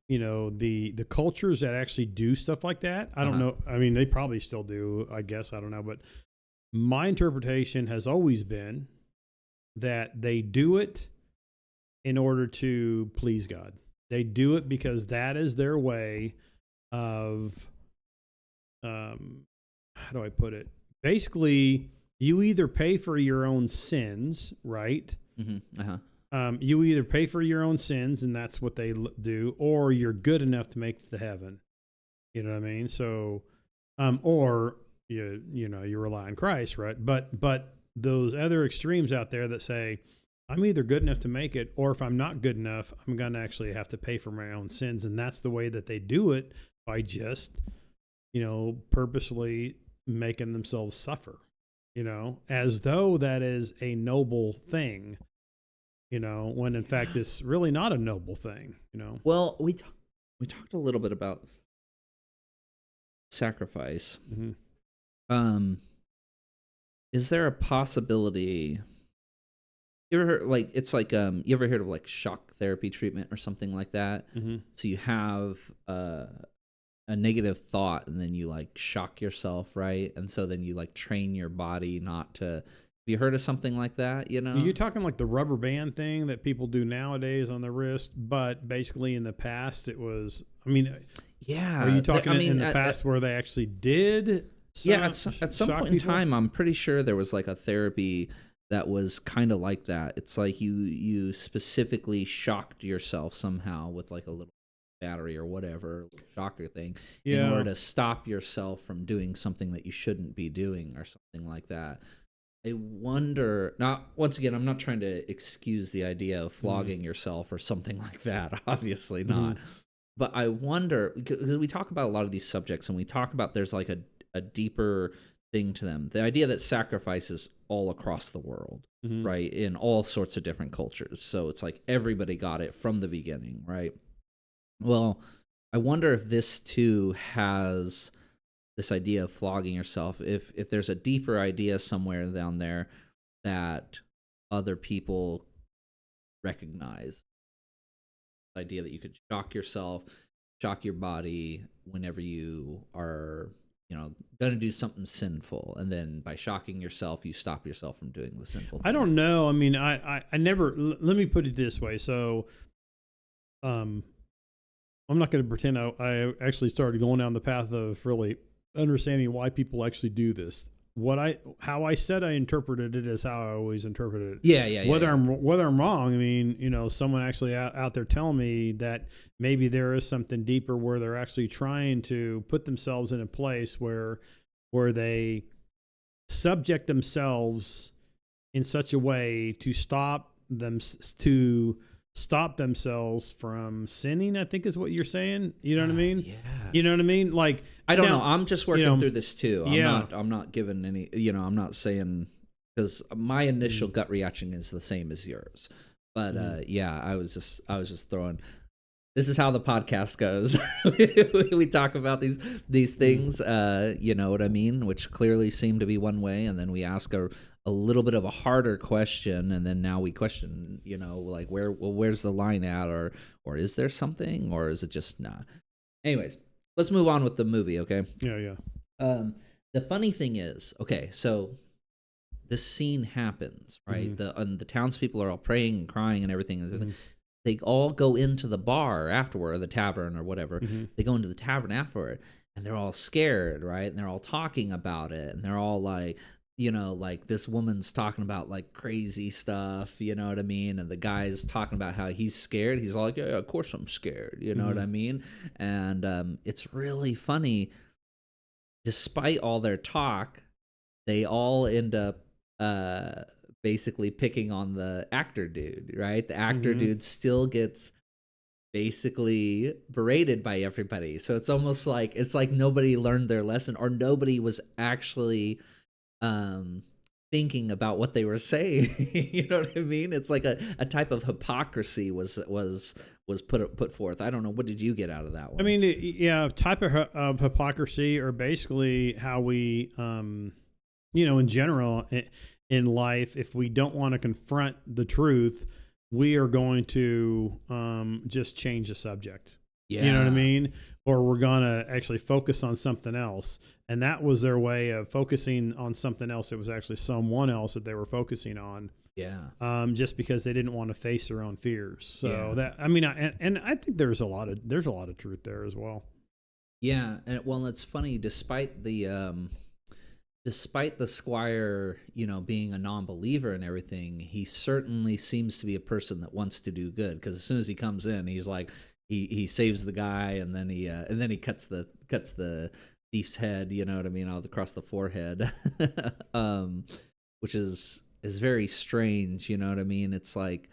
the cultures that actually do stuff like that, I don't know. I mean, they probably still do, I guess. I don't know. But my interpretation has always been that they do it in order to please God. They do it because that is their way of, how do I put it? Basically, you either pay for your own sins, right? You either pay for your own sins, and that's what they do, or you're good enough to make it to heaven. You know what I mean? So, or you rely on Christ, right? But those other extremes out there that say, I'm either good enough to make it, or if I'm not good enough, I'm going to actually have to pay for my own sins. And that's the way that they do it, by just, purposely making themselves suffer, as though that is a noble thing, when in fact it's really not a noble thing, Well, we talked a little bit about sacrifice. Is there a possibility? You ever heard, you ever heard of shock therapy treatment or something like that? So you have a negative thought, and then you shock yourself, right? And so then you train your body not to. Have you heard of something like that? You're talking like the rubber band thing that people do nowadays on their wrist, but basically in the past it was. I mean, are you talking in the past where they actually did? At some point in time, I'm pretty sure there was a therapy that was kind of like that. It's like you specifically shocked yourself somehow with a little battery or whatever shocker thing in order to stop yourself from doing something that you shouldn't be doing or something like that. I wonder. Now, once again, I'm not trying to excuse the idea of flogging yourself or something like that. Obviously not. But I wonder, because we talk about a lot of these subjects, and we talk about there's a deeper thing to them. The idea that sacrifice is all across the world, right? In all sorts of different cultures. So it's like everybody got it from the beginning, right? Well, I wonder if this too has this idea of flogging yourself. If there's a deeper idea somewhere down there that other people recognize. The idea that you could shock yourself, shock your body whenever you are going to do something sinful, and then by shocking yourself, you stop yourself from doing the sinful thing. I don't know. I mean, I never. Let me put it this way. So, I'm not going to pretend I actually started going down the path of really understanding why people actually do this. How I said I interpreted it is how I always interpreted it. Yeah. Whether I'm wrong, I mean, someone actually out there telling me that maybe there is something deeper where they're actually trying to put themselves in a place where they subject themselves in such a way to stop themselves from sinning, I think is what you're saying. You know what I mean? Yeah. You know what I mean? Like, I don't know. I'm just working through this too. I'm not giving any, I'm not saying, because my initial gut reaction is the same as yours. But I was just throwing. This is how the podcast goes. We talk about these things, you know what I mean, which clearly seem to be one way, and then we ask a little bit of a harder question, and then now we question, like where's the line at, or is there something, or is it just nah? Anyways, let's move on with the movie, okay? Yeah. The funny thing is, okay, so this scene happens, right? The townspeople are all praying and crying and everything. They all go into the bar afterward, or the tavern or whatever. They go into the tavern afterward, and they're all scared, right? And they're all talking about it, and they're all like, like this woman's talking about like crazy stuff, you know what I mean? And the guy's talking about how he's scared. He's all like, yeah, of course I'm scared, you know what I mean? And it's really funny. Despite all their talk, they all end up basically picking on the actor dude, right? The actor dude still gets basically berated by everybody. So it's almost like nobody learned their lesson, or nobody was actually thinking about what they were saying. You know what I mean? It's like a type of hypocrisy was put forth. I don't know, what did you get out of that one? I mean, yeah, type of hypocrisy, or basically how we in general in life, if we don't want to confront the truth, we are going to just change the subject. Yeah. You know what I mean? Or we're going to actually focus on something else. And that was their way of focusing on something else. It was actually someone else that they were focusing on. Yeah. Just because they didn't want to face their own fears. So that, I mean, and I think there's a lot of truth there as well. Yeah. And well, it's funny, despite the squire, being a non-believer and everything, he certainly seems to be a person that wants to do good. Because as soon as he comes in, he's like, he saves the guy, and then he cuts the thief's head, you know what I mean, all across the forehead, which is very strange, you know what I mean. It's like,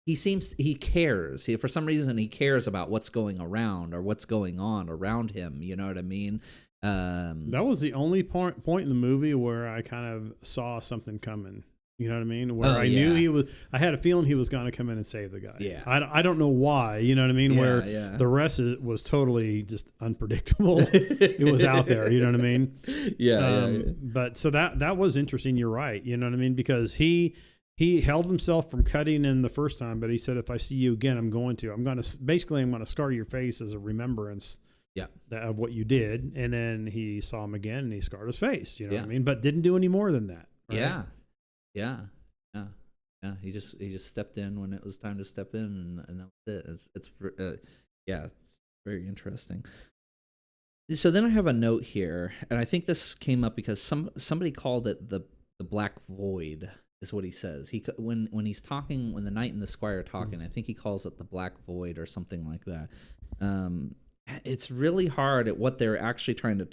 he cares. For some reason, he cares about what's going around, or what's going on around him. You know what I mean? That was the only point in the movie where I kind of saw something coming. You know what I mean? Where I knew I had a feeling he was going to come in and save the guy. Yeah. I don't know why. You know what I mean? Yeah. The rest was totally just unpredictable. It was out there. You know what I mean? Yeah. But so that was interesting. You're right. You know what I mean? Because he held himself from cutting in the first time, but he said, if I see you again, I'm going to scar your face as a remembrance of what you did. And then he saw him again, and he scarred his face, you know what I mean? But didn't do any more than that. Right? Yeah. He just stepped in when it was time to step in, and that was it. It's very interesting. So then I have a note here, and I think this came up because somebody called it the black void, is what he says. When he's talking, when the knight and the squire are talking, I think he calls it the black void or something like that. It's really hard at what they're actually trying to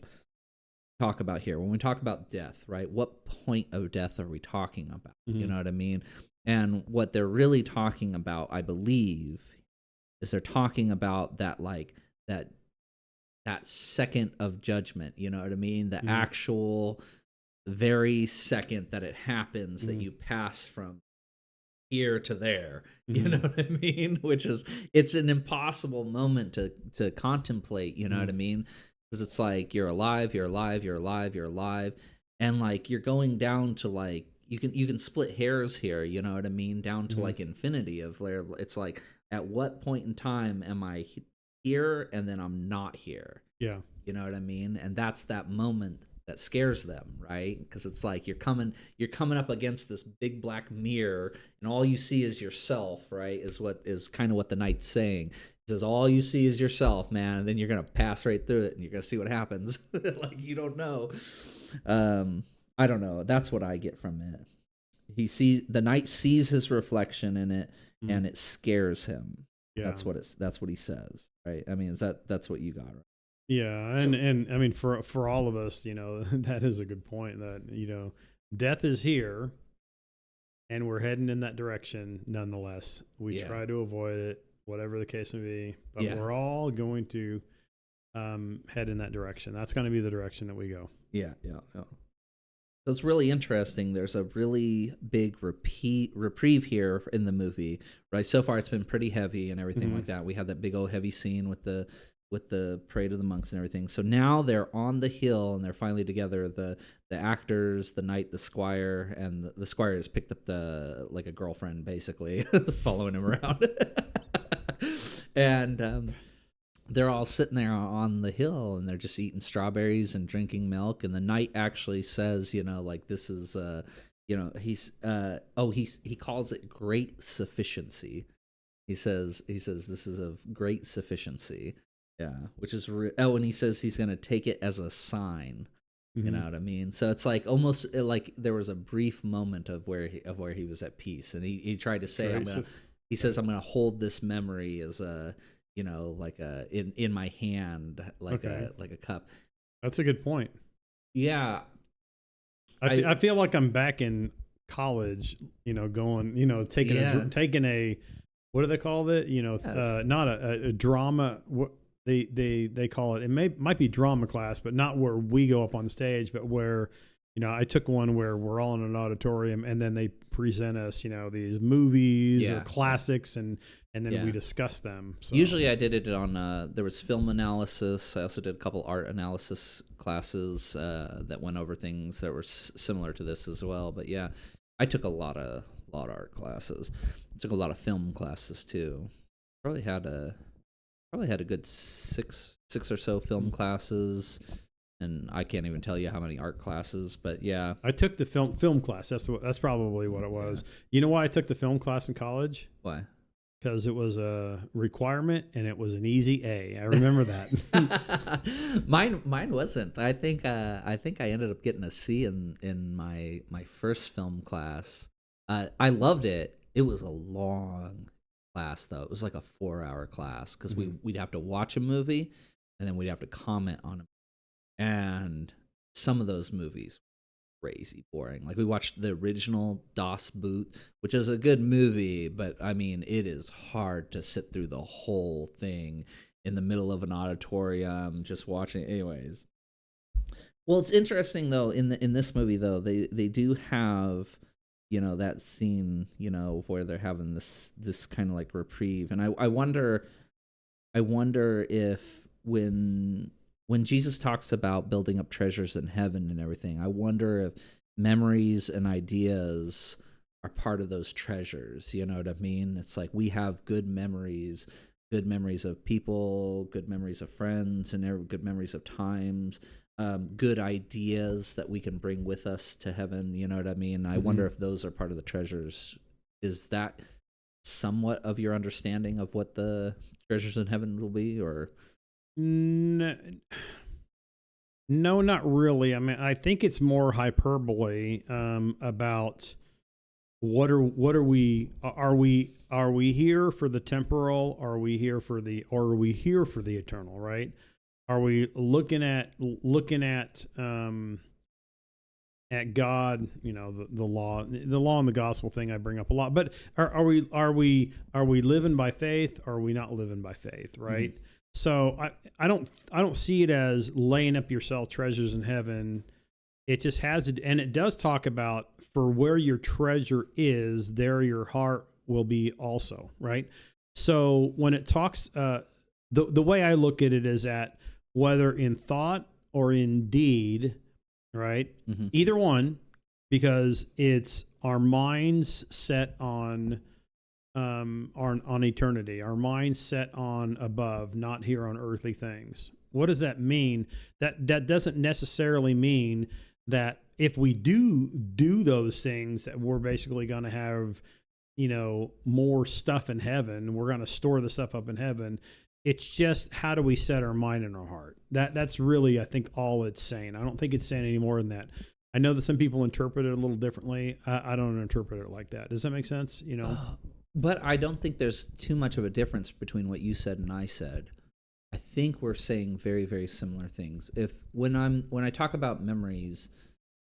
talk about here. When we talk about death, right? What point of death are we talking about? You know what I mean? And what they're really talking about, I believe, is they're talking about that, like that second of judgment. You know what I mean? The actual very second that it happens, that you pass from here to there, you know what I mean? It's an impossible moment to contemplate, you know what I mean? Because it's like you're alive, and like you're going down to like you can split hairs here, you know what I mean, down to like infinity of where it's like, at what point in time am I here and then I'm not here? Yeah, you know what I mean? And that's that moment scares them, right? Because it's like you're coming up against this big black mirror, and all you see is yourself, right? Is kind of what the knight's saying. He says all you see is yourself, man, and then you're gonna pass right through it, and you're gonna see what happens. Like you don't know. I don't know. That's what I get from it. The knight sees his reflection in it, and it scares him. Yeah. That's what he says, right? I mean, that's what you got, right? Yeah, and I mean for all of us, that is a good point that, death is here and we're heading in that direction nonetheless. We try to avoid it, whatever the case may be, but we're all going to head in that direction. That's going to be the direction that we go. Yeah. So it's really interesting. There's a really big reprieve here in the movie, right? So far, it's been pretty heavy and everything like that. We had that big old heavy scene with the parade of the monks and everything. So now they're on the hill and they're finally together. The actors, the knight, the squire, and the squire has picked up like a girlfriend basically, following him around, and they're all sitting there on the hill and they're just eating strawberries and drinking milk. And the knight actually says, like this is, he calls it great sufficiency. He says this is of great sufficiency. Yeah. Which is, and he says he's going to take it as a sign. You know what I mean? So it's like almost like there was a brief moment of where he was at peace. And he tried to say, I'm going to hold this memory as a, like in my hand, like a cup. That's a good point. Yeah, I feel like I'm back in college. Going, taking a what do they call it? Not a drama. What they call it. It might be drama class, but not where we go up on stage, but where. I took one where we're all in an auditorium and then they present us, these movies or classics and then we discuss them. So. Usually I did it on, there was film analysis. I also did a couple art analysis classes that went over things that were similar to this as well. But yeah, I took a lot of art classes. I took a lot of film classes too. Probably had a good six or so film classes. And I can't even tell you how many art classes, but yeah. I took the film class. That's probably what it was. Yeah. You know why I took the film class in college? Why? Because it was a requirement and it was an easy A. I remember that. Mine wasn't. I think I ended up getting a C in my first film class. I loved it. It was a long class though. It was like a 4-hour class because we'd have to watch a movie and then we'd have to comment on it. And some of those movies were crazy boring. Like we watched the original Das Boot, which is a good movie, but I mean, it is hard to sit through the whole thing in the middle of an auditorium just watching. Anyways, well, it's interesting though. In this movie though, they do have that scene where they're having this kind of like reprieve, and I wonder if when Jesus talks about building up treasures in heaven and everything, I wonder if memories and ideas are part of those treasures. You know what I mean? It's like we have good memories of people, good memories of friends, and good memories of times, good ideas that we can bring with us to heaven. You know what I mean? I wonder if those are part of the treasures. Is that somewhat of your understanding of what the treasures in heaven will be, or? No, not really. I mean, I think it's more hyperbole about what are we here for the temporal? Are we here for the eternal? Right? Are we looking at God? The law and the gospel thing I bring up a lot. But are we living by faith? Or are we not living by faith? Right? Mm-hmm. So I don't see it as laying up yourself treasures in heaven. It just has it, and it does talk about for where your treasure is, there your heart will be also, right? So when it talks, the way I look at it is that whether in thought or in deed, right? Mm-hmm. Either one, because it's our minds set on on eternity. Our minds set on above, not here on earthly things. What does that mean? That doesn't necessarily mean that if we do those things, that we're basically going to have, more stuff in heaven. We're going to store the stuff up in heaven. It's just, how do we set our mind and our heart? That's really, I think, all it's saying. I don't think it's saying any more than that. I know that some people interpret it a little differently. I don't interpret it like that. Does that make sense? But I don't think there's too much of a difference between what you said and I said. I think we're saying very, very similar things. When I talk about memories,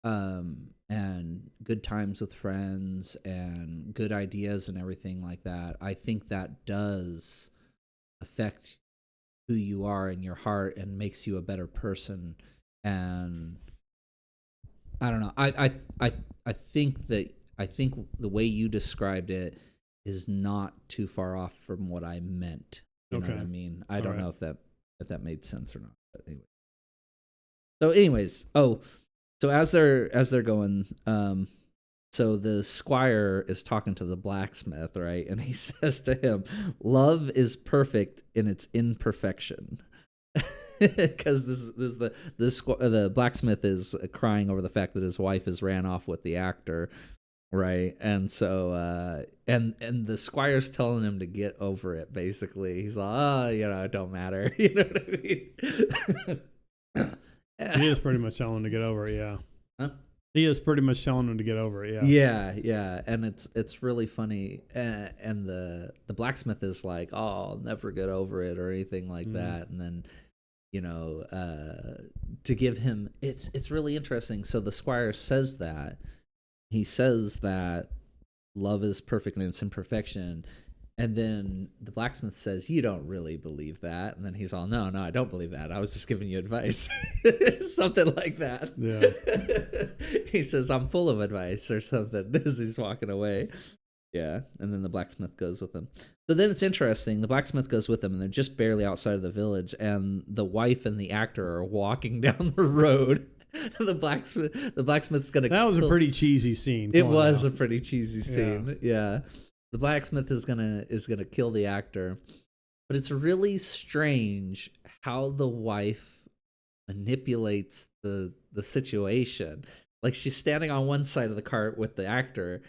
and good times with friends and good ideas and everything like that, I think that does affect who you are in your heart and makes you a better person. And I don't know. I think the way you described it is not too far off from what I meant. You know what I mean? I don't know if that made sense or not. But anyways. So as they're going, so the squire is talking to the blacksmith, right? And he says to him, "Love is perfect in its imperfection." Because the blacksmith is crying over the fact that his wife has ran off with the actor, right? And so and the squire's telling him to get over it. Basically, he's like, "Oh, it don't matter." You know what I mean? He is pretty much telling him to get over it, yeah. Huh? He is pretty much telling him to get over it, yeah. Yeah, and it's really funny. And the blacksmith is like, "Oh, I'll never get over it," or anything like that. And then, to give him, it's really interesting. So the squire says that. He says that love is perfect in its imperfection. And then the blacksmith says, "You don't really believe that." And then he's all, no, I don't believe that. I was just giving you advice." Something like that. Yeah. He says, "I'm full of advice," or something, as he's walking away. Yeah. And then the blacksmith goes with him. So then it's interesting. The blacksmith goes with them, and they're just barely outside of the village. And the wife and the actor are walking down the road. The blacksmith's going to... That was a pretty cheesy scene. It was a pretty cheesy scene. Yeah. The blacksmith is gonna kill the actor, but it's really strange how the wife manipulates the situation. Like, she's standing on one side of the cart with the actor,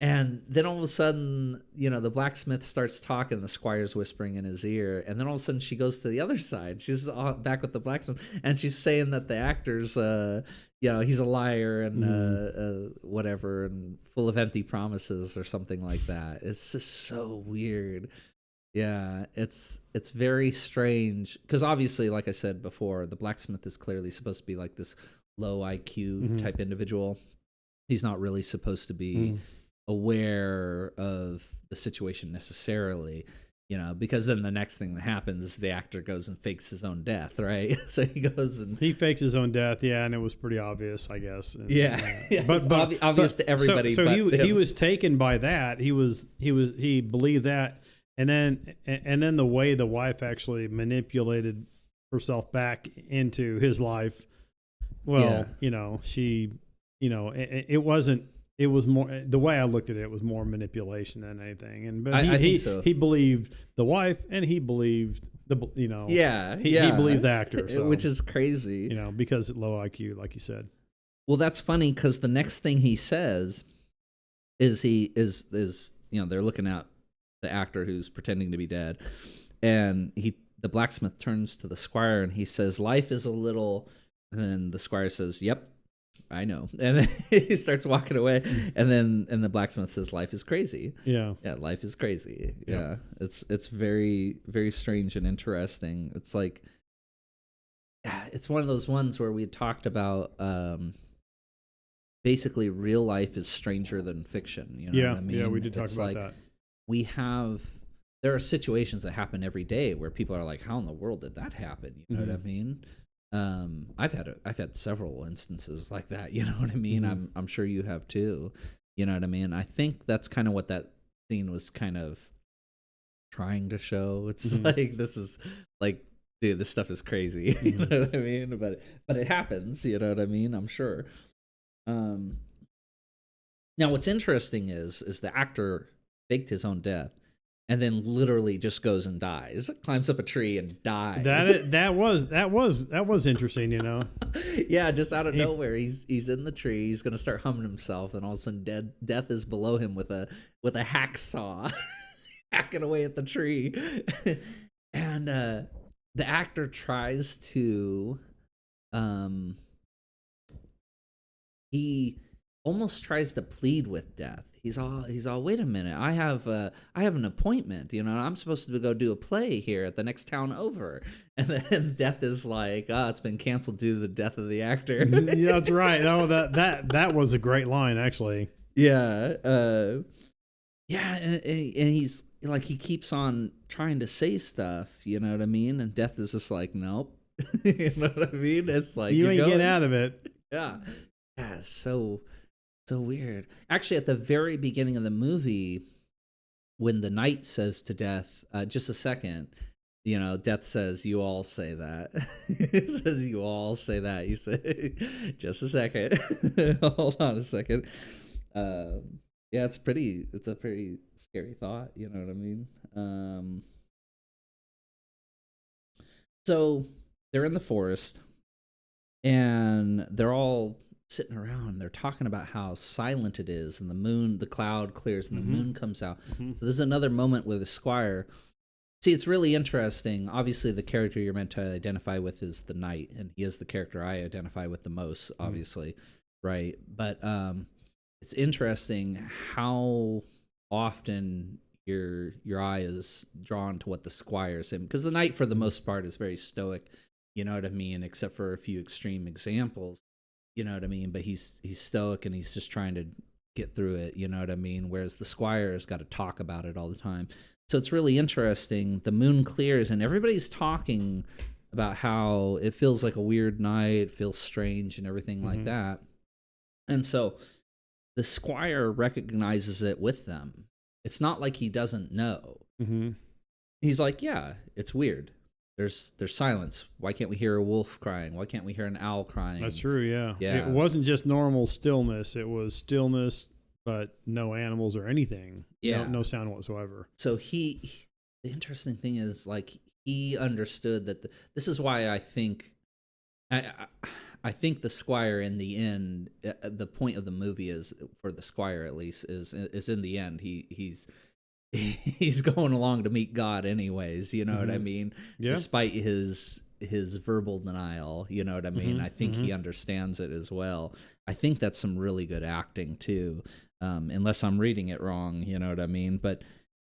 and then all of a sudden, the blacksmith starts talking, the squire's whispering in his ear, and then all of a sudden she goes to the other side. She's back with the blacksmith, and she's saying that the actor's he's a liar and whatever, and full of empty promises or something like that. It's just so weird. Yeah, it's very strange, because obviously, like I said before, the blacksmith is clearly supposed to be like this low IQ type individual. He's not really supposed to be aware of the situation necessarily, because then the next thing that happens is the actor goes and fakes his own death, right? So he fakes his own death, and it was pretty obvious, I guess. And, but obvious to everybody. So he was taken by that. He believed that, and then the way the wife actually manipulated herself back into his life. Well, she, it wasn't. It was more, the way I looked at it, was more manipulation than anything. But I think so. He believed the wife, and he believed he believed the actor, so, which is crazy. Because low IQ, like you said. Well, that's funny, because the next thing he says is they're looking at the actor who's pretending to be dead, and the blacksmith turns to the squire and he says, "Life is a little," and then the squire says, "Yep, I know," and then he starts walking away, and the blacksmith says, "Life is crazy." Yeah, life is crazy. Yeah, it's very, very strange and interesting. It's like, it's one of those ones where we talked about basically real life is stranger than fiction. You know what I mean? Yeah, we did talk about that. There are situations that happen every day where people are like, "How in the world did that happen?" You know what I mean? I've had several instances like that. You know what I mean? I'm sure you have too. You know what I mean? I think that's kind of what that scene was kind of trying to show. It's like, this is like, dude, this stuff is crazy. You know what I mean? But it happens. You know what I mean? I'm sure. Now, what's interesting is the actor faked his own death, and then literally just goes and dies, climbs up a tree and dies. That was interesting, you know. Yeah, just out of nowhere, he's in the tree. He's gonna start humming himself, and all of a sudden, death is below him with a hacksaw, hacking away at the tree. And the actor tries to, he almost tries to plead with death. He's all, wait a minute, I have an appointment, you know, I'm supposed to go do a play here at the next town over. And then death is like, it's been canceled due to the death of the actor. Yeah, that's right. Oh, that was a great line, actually. Yeah. Yeah, and he's like, he keeps on trying to say stuff, you know what I mean? And death is just like, nope. You know what I mean? It's like, you ain't getting out of it. Yeah. Yeah, so weird. Actually, at the very beginning of the movie, when the knight says to death, just a second, you know, death says, you all say that. He says, you all say that. You say, just a second. Hold on a second. Yeah, it's a pretty scary thought, you know what I mean? So they're in the forest, and they're all sitting around. They're talking about how silent it is, and the cloud clears, and the moon comes out. So this is another moment with the squire. See, it's really interesting. Obviously, the character you're meant to identify with is the knight, and he is the character I identify with the most, obviously, right? But it's interesting how often your eye is drawn to what the squire is in, because the knight, for the most part, is very stoic, you know what I mean, except for a few extreme examples, you know what I mean, but he's stoic, and he's just trying to get through it, you know what I mean, whereas the squire has got to talk about it all the time. So it's really interesting. The moon clears, and everybody's talking about how it feels like a weird night, it feels strange and everything like that. And so the squire recognizes it with them. It's not like he doesn't know. He's like, yeah, it's weird. There's silence. Why can't we hear a wolf crying? Why can't we hear an owl crying? That's true, yeah. Yeah. It wasn't just normal stillness. It was stillness, but no animals or anything. Yeah. No sound whatsoever. So the interesting thing is, like, he understood that this is why I think the squire, in the end, the point of the movie is, for the squire at least, is in the end, he's going along to meet God anyways, you know what I mean? Yeah. Despite his verbal denial, you know what I mean? I think he understands it as well. I think that's some really good acting too, unless I'm reading it wrong, you know what I mean? But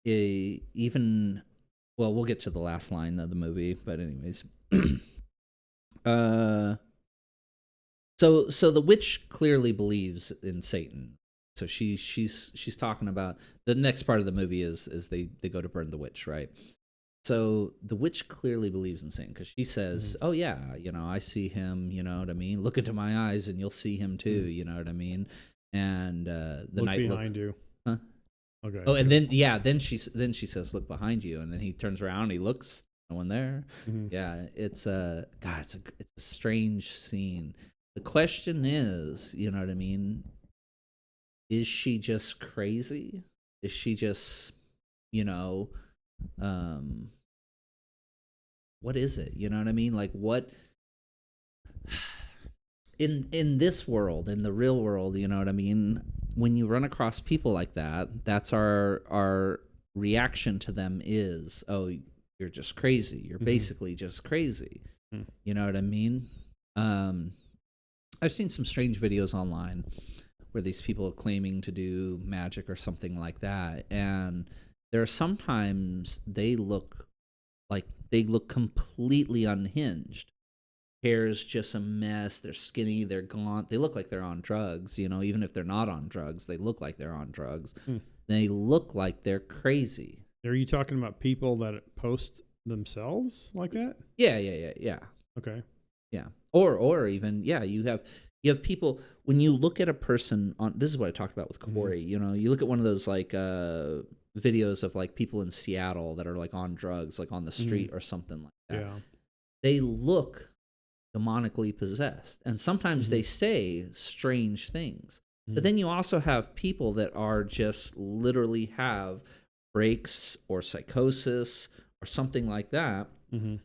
we'll get to the last line of the movie, but anyways. So the witch clearly believes in Satan. So she's talking about, the next part of the movie is they go to burn the witch, right? So the witch clearly believes in Satan, because she says, oh yeah, you know, I see him, you know what I mean? Look into my eyes and you'll see him too, you know what I mean? And the night behind you. Huh? Okay. Oh, and then she says, look behind you, and then he turns around, he looks, no one there. Yeah, it's a strange scene. The question is, you know what I mean? Is she just crazy? Is she just, you know, what is it? You know what I mean? Like, what in this world, in the real world, you know what I mean? When you run across people like that, that's our reaction to them is, oh, you're just crazy. You're basically just crazy. You know what I mean? I've seen some strange videos online where these people are claiming to do magic or something like that, and there are sometimes they look completely unhinged. Hair's just a mess. They're skinny. They're gaunt. They look like they're on drugs. You know, even if they're not on drugs, they look like they're on drugs. They look like they're crazy. Are you talking about people that post themselves like that? Yeah. Okay. Yeah. Or even, yeah, you have people, when you look at a person on, this is what I talked about with Corey, you know, you look at one of those like videos of like people in Seattle that are like on drugs, like on the street or something like that. Yeah. They look demonically possessed, and sometimes they say strange things. But then you also have people that are just literally have breaks or psychosis or something like that. Mm-hmm.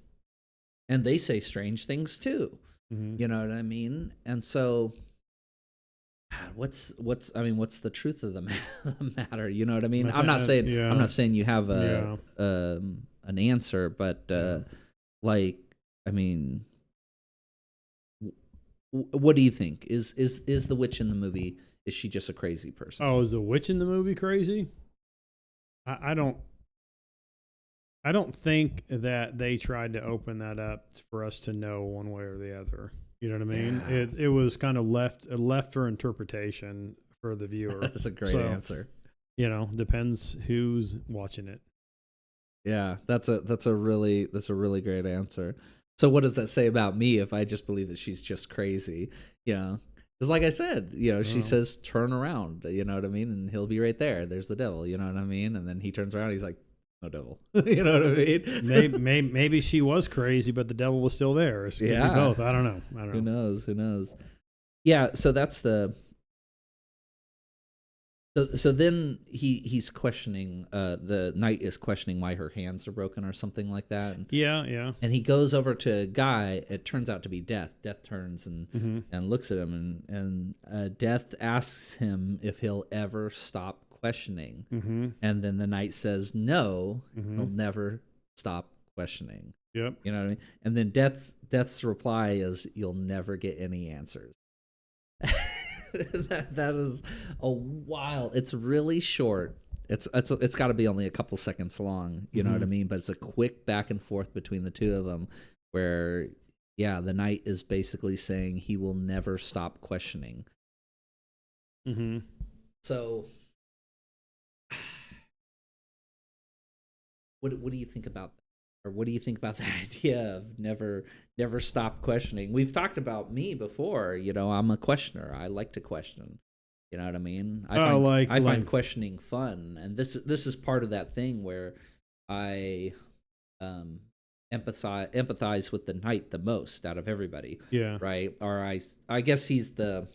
And they say strange things too. Mm-hmm. You know what I mean? And so what's the truth of the matter? You know what I mean? I'm not saying you have an answer, but like, I mean, what do you think? Is the witch in the movie, is she just a crazy person? Oh, is the witch in the movie crazy? I don't think that they tried to open that up for us to know one way or the other. You know what I mean? Yeah. It was kind of left for interpretation for the viewer. That's a great answer. You know, depends who's watching it. Yeah, that's a really great answer. So what does that say about me if I just believe that she's just crazy? You know, because like I said, you know, she says turn around. You know what I mean? And he'll be right there. There's the devil. You know what I mean? And then he turns around. He's like, no devil. You know what I mean? maybe she was crazy, but the devil was still there. It could be both. I don't know. Who knows? Yeah. So that's the. So then he's questioning. The knight is questioning why her hands are broken or something like that. And, yeah. And he goes over to a guy. It turns out to be Death. Death turns and looks at him, and Death asks him if he'll ever stop questioning. And then the knight says no, he'll never stop questioning. Yep. You know what I mean? And then Death's reply is, you'll never get any answers. that is a wild. It's really short. It's got to be only a couple seconds long. You know what I mean? But it's a quick back and forth between the two of them, where the knight is basically saying he will never stop questioning. So, what do you think about that? Or what do you think about the idea of never stop questioning? We've talked about me before. You know, I'm a questioner. I like to question. You know what I mean? I find questioning fun, and this is part of that thing where I empathize with the knight the most out of everybody. Yeah. Right. Or I guess he's the.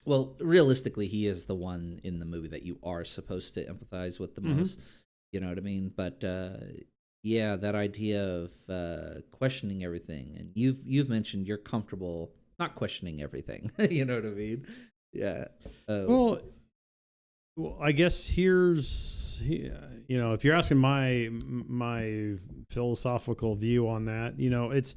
Well, realistically, he is the one in the movie that you are supposed to empathize with the most. You know what I mean? But yeah, that idea of questioning everything, and you've mentioned you're comfortable not questioning everything. You know what I mean? Yeah. Well, I guess here's, you know, if you're asking my philosophical view on that, you know, it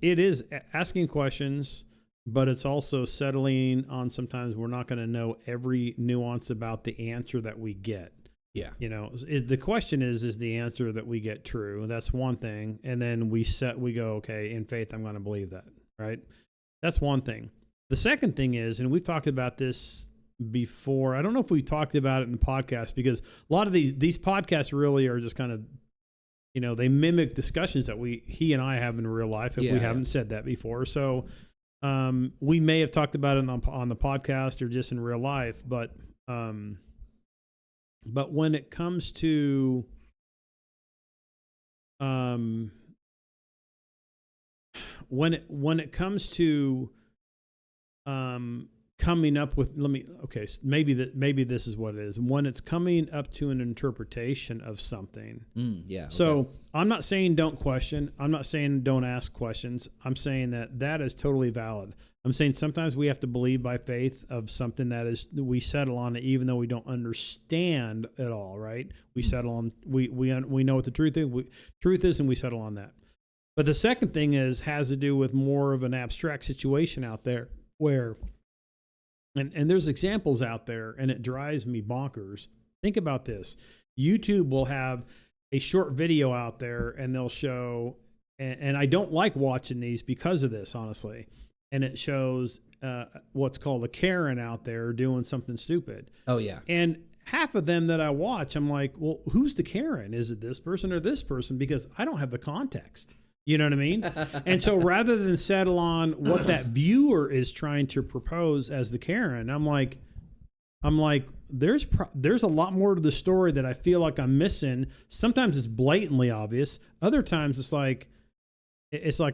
is asking questions, but it's also settling on sometimes we're not going to know every nuance about the answer that we get. Yeah. You know, the question is the answer that we get true? That's one thing. And then we go, okay, in faith, I'm going to believe that, right? That's one thing. The second thing is, and we've talked about this before, I don't know if we talked about it in the podcast, because a lot of these podcasts really are just kind of, you know, they mimic discussions that he and I have in real life if we haven't said that before. So we may have talked about it on the podcast or just in real life, but when it comes to when it comes to coming up with maybe this is what it is. When it's coming up to an interpretation of something. So I'm not saying don't question. I'm not saying don't ask questions. I'm saying that is totally valid. I'm saying sometimes we have to believe by faith of something that is, we settle on it even though we don't understand at all, right? We settle on, we know what the truth is and we settle on that. But the second thing has to do with more of an abstract situation out there where, and there's examples out there and it drives me bonkers. Think about this. YouTube will have a short video out there and they'll show, and I don't like watching these because of this, honestly. And it shows what's called a Karen out there doing something stupid. Oh, yeah. And half of them that I watch, I'm like, well, who's the Karen? Is it this person or this person? Because I don't have the context. You know what I mean? And so rather than settle on what that viewer is trying to propose as the Karen, I'm like, there's a lot more to the story that I feel like I'm missing. Sometimes it's blatantly obvious. Other times it's like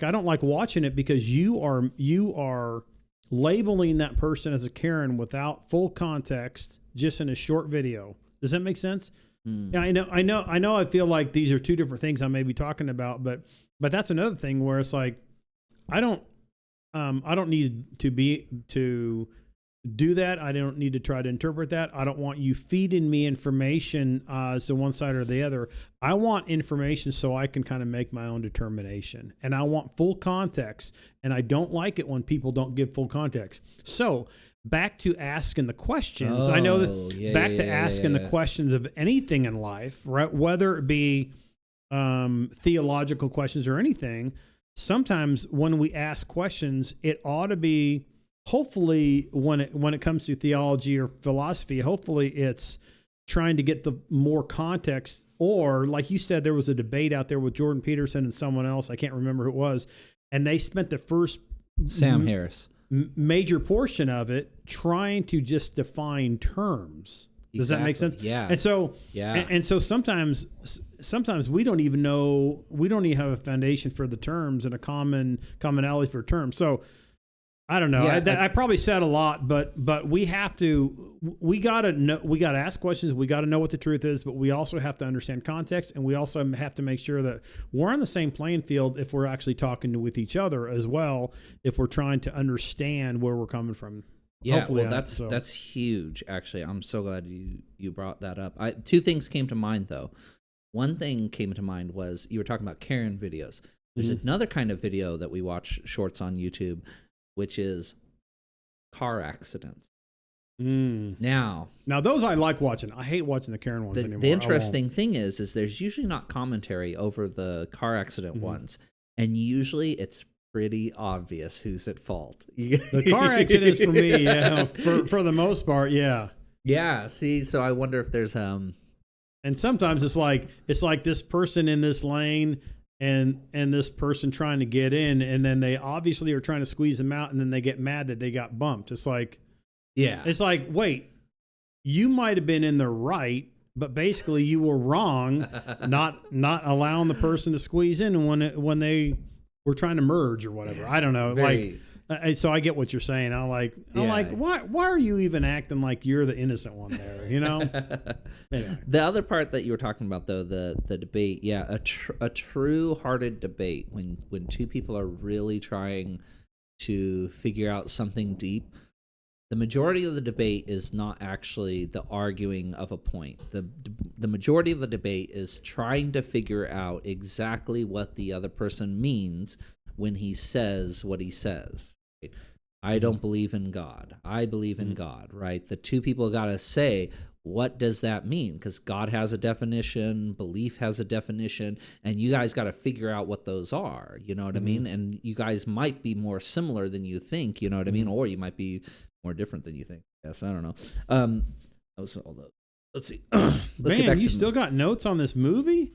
I don't like watching it because you are labeling that person as a Karen without full context, just in a short video. Does that make sense? Yeah, I know. I feel like these are two different things I may be talking about, but that's another thing where it's like, I don't need to do that. I don't need to try to interpret that. I don't want you feeding me information as to one side or the other. I want information so I can kind of make my own determination, and I want full context. And I don't like it when people don't give full context. So back to asking the questions. I know that asking the questions of anything in life, right? Whether it be theological questions or anything. Sometimes when we ask questions, it ought to be, hopefully when it comes to theology or philosophy, hopefully it's trying to get the more context. Or like you said, there was a debate out there with Jordan Peterson and someone else, I can't remember who it was, and they spent the first Sam Harris major portion of it trying to just define terms. Does that make sense? Yeah. And so, and so sometimes we don't even know, we don't even have a foundation for the terms and a commonality for terms. So I don't know. I probably said a lot, but we gotta know, we gotta ask questions. We gotta know what the truth is, but we also have to understand context, and we also have to make sure that we're on the same playing field if we're actually talking with each other as well, if we're trying to understand where we're coming from. Yeah, hopefully that's huge. Actually, I'm so glad you brought that up. Two things came to mind though. One thing came to mind was you were talking about Karen videos. There's another kind of video that we watch shorts on YouTube, which is car accidents. Now those I like watching. I hate watching the Karen ones anymore. The interesting thing is there's usually not commentary over the car accident ones, and usually it's pretty obvious who's at fault. The car accidents for me, for the most part, yeah. See, so I wonder if there's and sometimes it's like this person in this lane and this person trying to get in, and then they obviously are trying to squeeze them out, and then they get mad that they got bumped. It's like, wait, you might have been in the right, but basically you were wrong, not allowing the person to squeeze in when they we're trying to merge or whatever. I don't know. So I get what you're saying. I'm like, why are you even acting like you're the innocent one there? You know. Anyway. The other part that you were talking about, though, the debate, a true-hearted debate when two people are really trying to figure out something deep. The majority of the debate is not actually the arguing of a point. The majority of the debate is trying to figure out exactly what the other person means when he says what he says. Right? I don't believe in God. I believe in God, right? The two people got to say, what does that mean? Because God has a definition, belief has a definition, and you guys got to figure out what those are. You know what I mean? And you guys might be more similar than you think, you know what I mean? Or you might be more different than you think. Yes, I don't know. That was all those. Let's see. Let's get back you still got notes on this movie?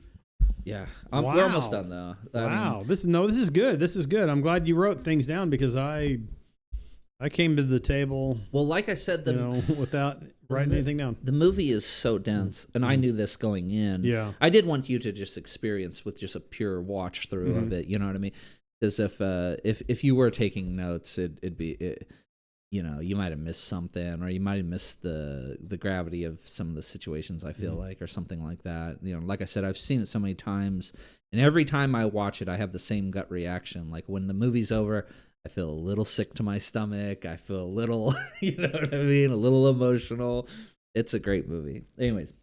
Yeah, we're almost done though. Wow, this is good. This is good. I'm glad you wrote things down because I came to the table. Well, like I said, without writing anything down. The movie is so dense, and I knew this going in. Yeah, I did want you to just experience with just a pure watch through of it. You know what I mean? Because if you were taking notes, it'd be. You might have missed something, or you might have missed the gravity of some of the situations, I feel like, or something like that. Like I said, I've seen it so many times, and every time I watch it, I have the same gut reaction. Like when the movie's over, I feel a little sick to my stomach. I feel a little, you know what I mean? A little emotional. It's a great movie. Anyways,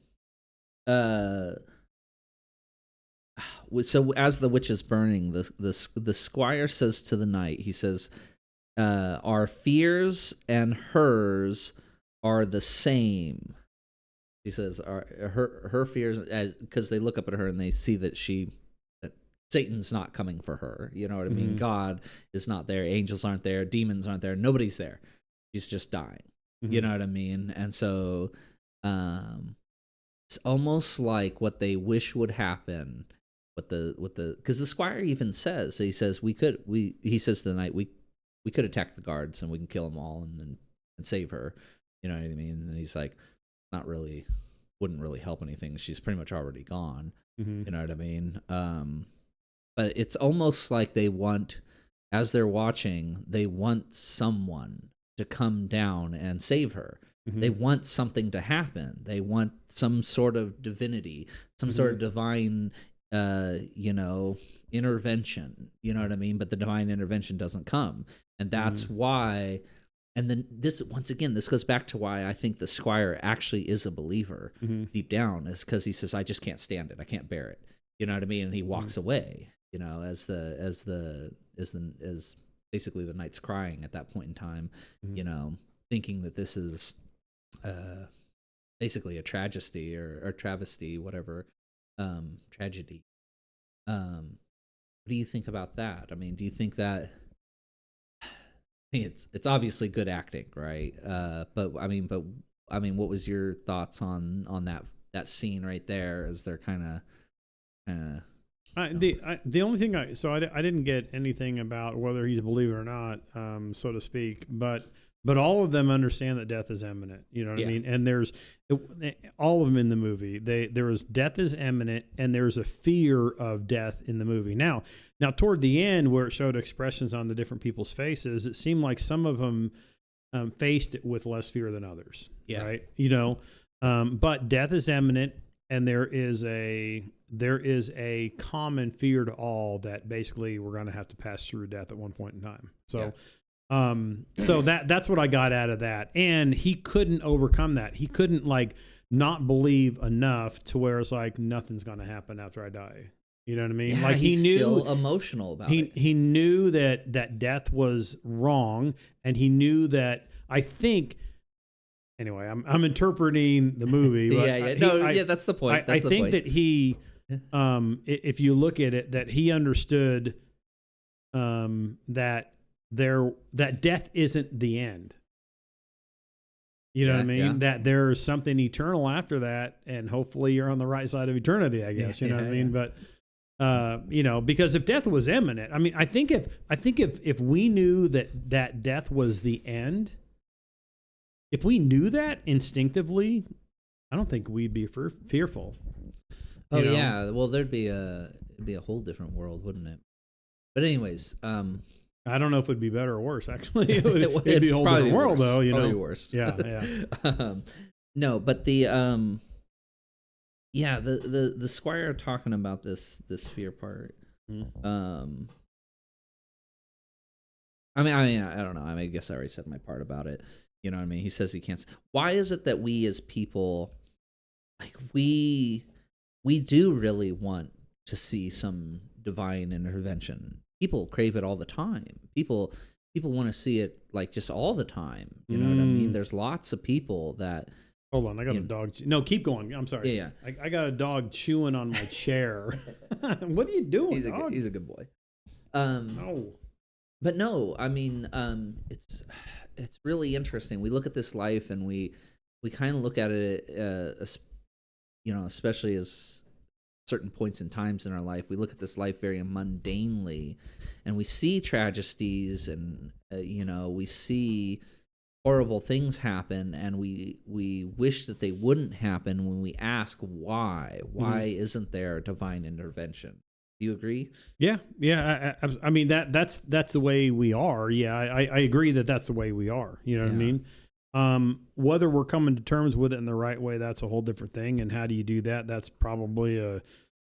so as the witch is burning, the squire says to the knight, he says, our fears and hers are the same. He says, her fears, because they look up at her and they see that Satan's not coming for her. You know what I mean? God is not there. Angels aren't there. Demons aren't there. Nobody's there. She's just dying. You know what I mean? And so, it's almost like what they wish would happen. Because the squire even says, he says he says to the knight, we could attack the guards and we can kill them all and save her. You know what I mean? And he's like, wouldn't really help anything. She's pretty much already gone. You know what I mean? But it's almost like they want as they're watching, they want someone to come down and save her. Mm-hmm. They want something to happen. They want some sort of divinity, some mm-hmm. sort of divine, intervention. You know what I mean? But the divine intervention doesn't come. And that's mm-hmm. why. And then this, once again, this goes back to why I think the squire actually is a believer mm-hmm. deep down, is because he says, I just can't stand it. I can't bear it. You know what I mean? And he walks mm-hmm. away, as basically the knight's crying at that point in time, mm-hmm. Thinking that this is basically a tragedy or travesty, whatever, tragedy. What do you think about that? I mean, do you think that it's obviously good acting, right? But what was your thoughts on that scene right there as they're kind of the only thing I didn't get anything about whether he's a believer or not, so to speak, but all of them understand that death is imminent. You know what I mean? And there's all of them in the movie. Death is imminent, and there's a fear of death in the movie. Now toward the end, where it showed expressions on the different people's faces, it seemed like some of them faced it with less fear than others. Yeah. Right. But death is imminent, and there is a common fear to all that basically we're going to have to pass through death at one point in time. So. Yeah. So that's what I got out of that. And he couldn't overcome that. He couldn't not believe enough to where it's like nothing's going to happen after I die. You know what I mean? Yeah, he's still emotional about it. He knew that death was wrong, and he knew that, I think, anyway, I'm interpreting the movie. But that's the point. I think that he, if you look at it, that he understood that death isn't the end. You know what I mean? Yeah. That there's something eternal after that, and hopefully you're on the right side of eternity, I guess. You know what I mean? But because if death was imminent, I mean, I think if we knew that death was the end, if we knew that instinctively, I don't think we'd be fearful. Oh yeah, well it'd be a whole different world, wouldn't it? But anyways, I don't know if it'd be better or worse. Actually, it'd be a whole different world, though. Probably worse. Yeah. No, but the squire talking about this fear part. Mm-hmm. I don't know. I guess I already said my part about it. You know what I mean? He says he can't. Why is it that we as people, we do really want to see some divine intervention? People crave it all the time. People want to see it just all the time. You know what I mean? There's lots of people that. Hold on, I got a dog. No, keep going. I'm sorry. Yeah. I got a dog chewing on my chair. What are you doing? He's a good boy. No. But no, I mean, it's really interesting. We look at this life and we kind of look at it, especially as certain points in times in our life, we look at this life very mundanely, and we see tragedies, and we see horrible things happen, and we wish that they wouldn't happen. When we ask why isn't there divine intervention? Do you agree? Yeah. I mean that's the way we are. Yeah, I agree that's the way we are. You know what I mean? Whether we're coming to terms with it in the right way, that's a whole different thing. And how do you do that? That's probably a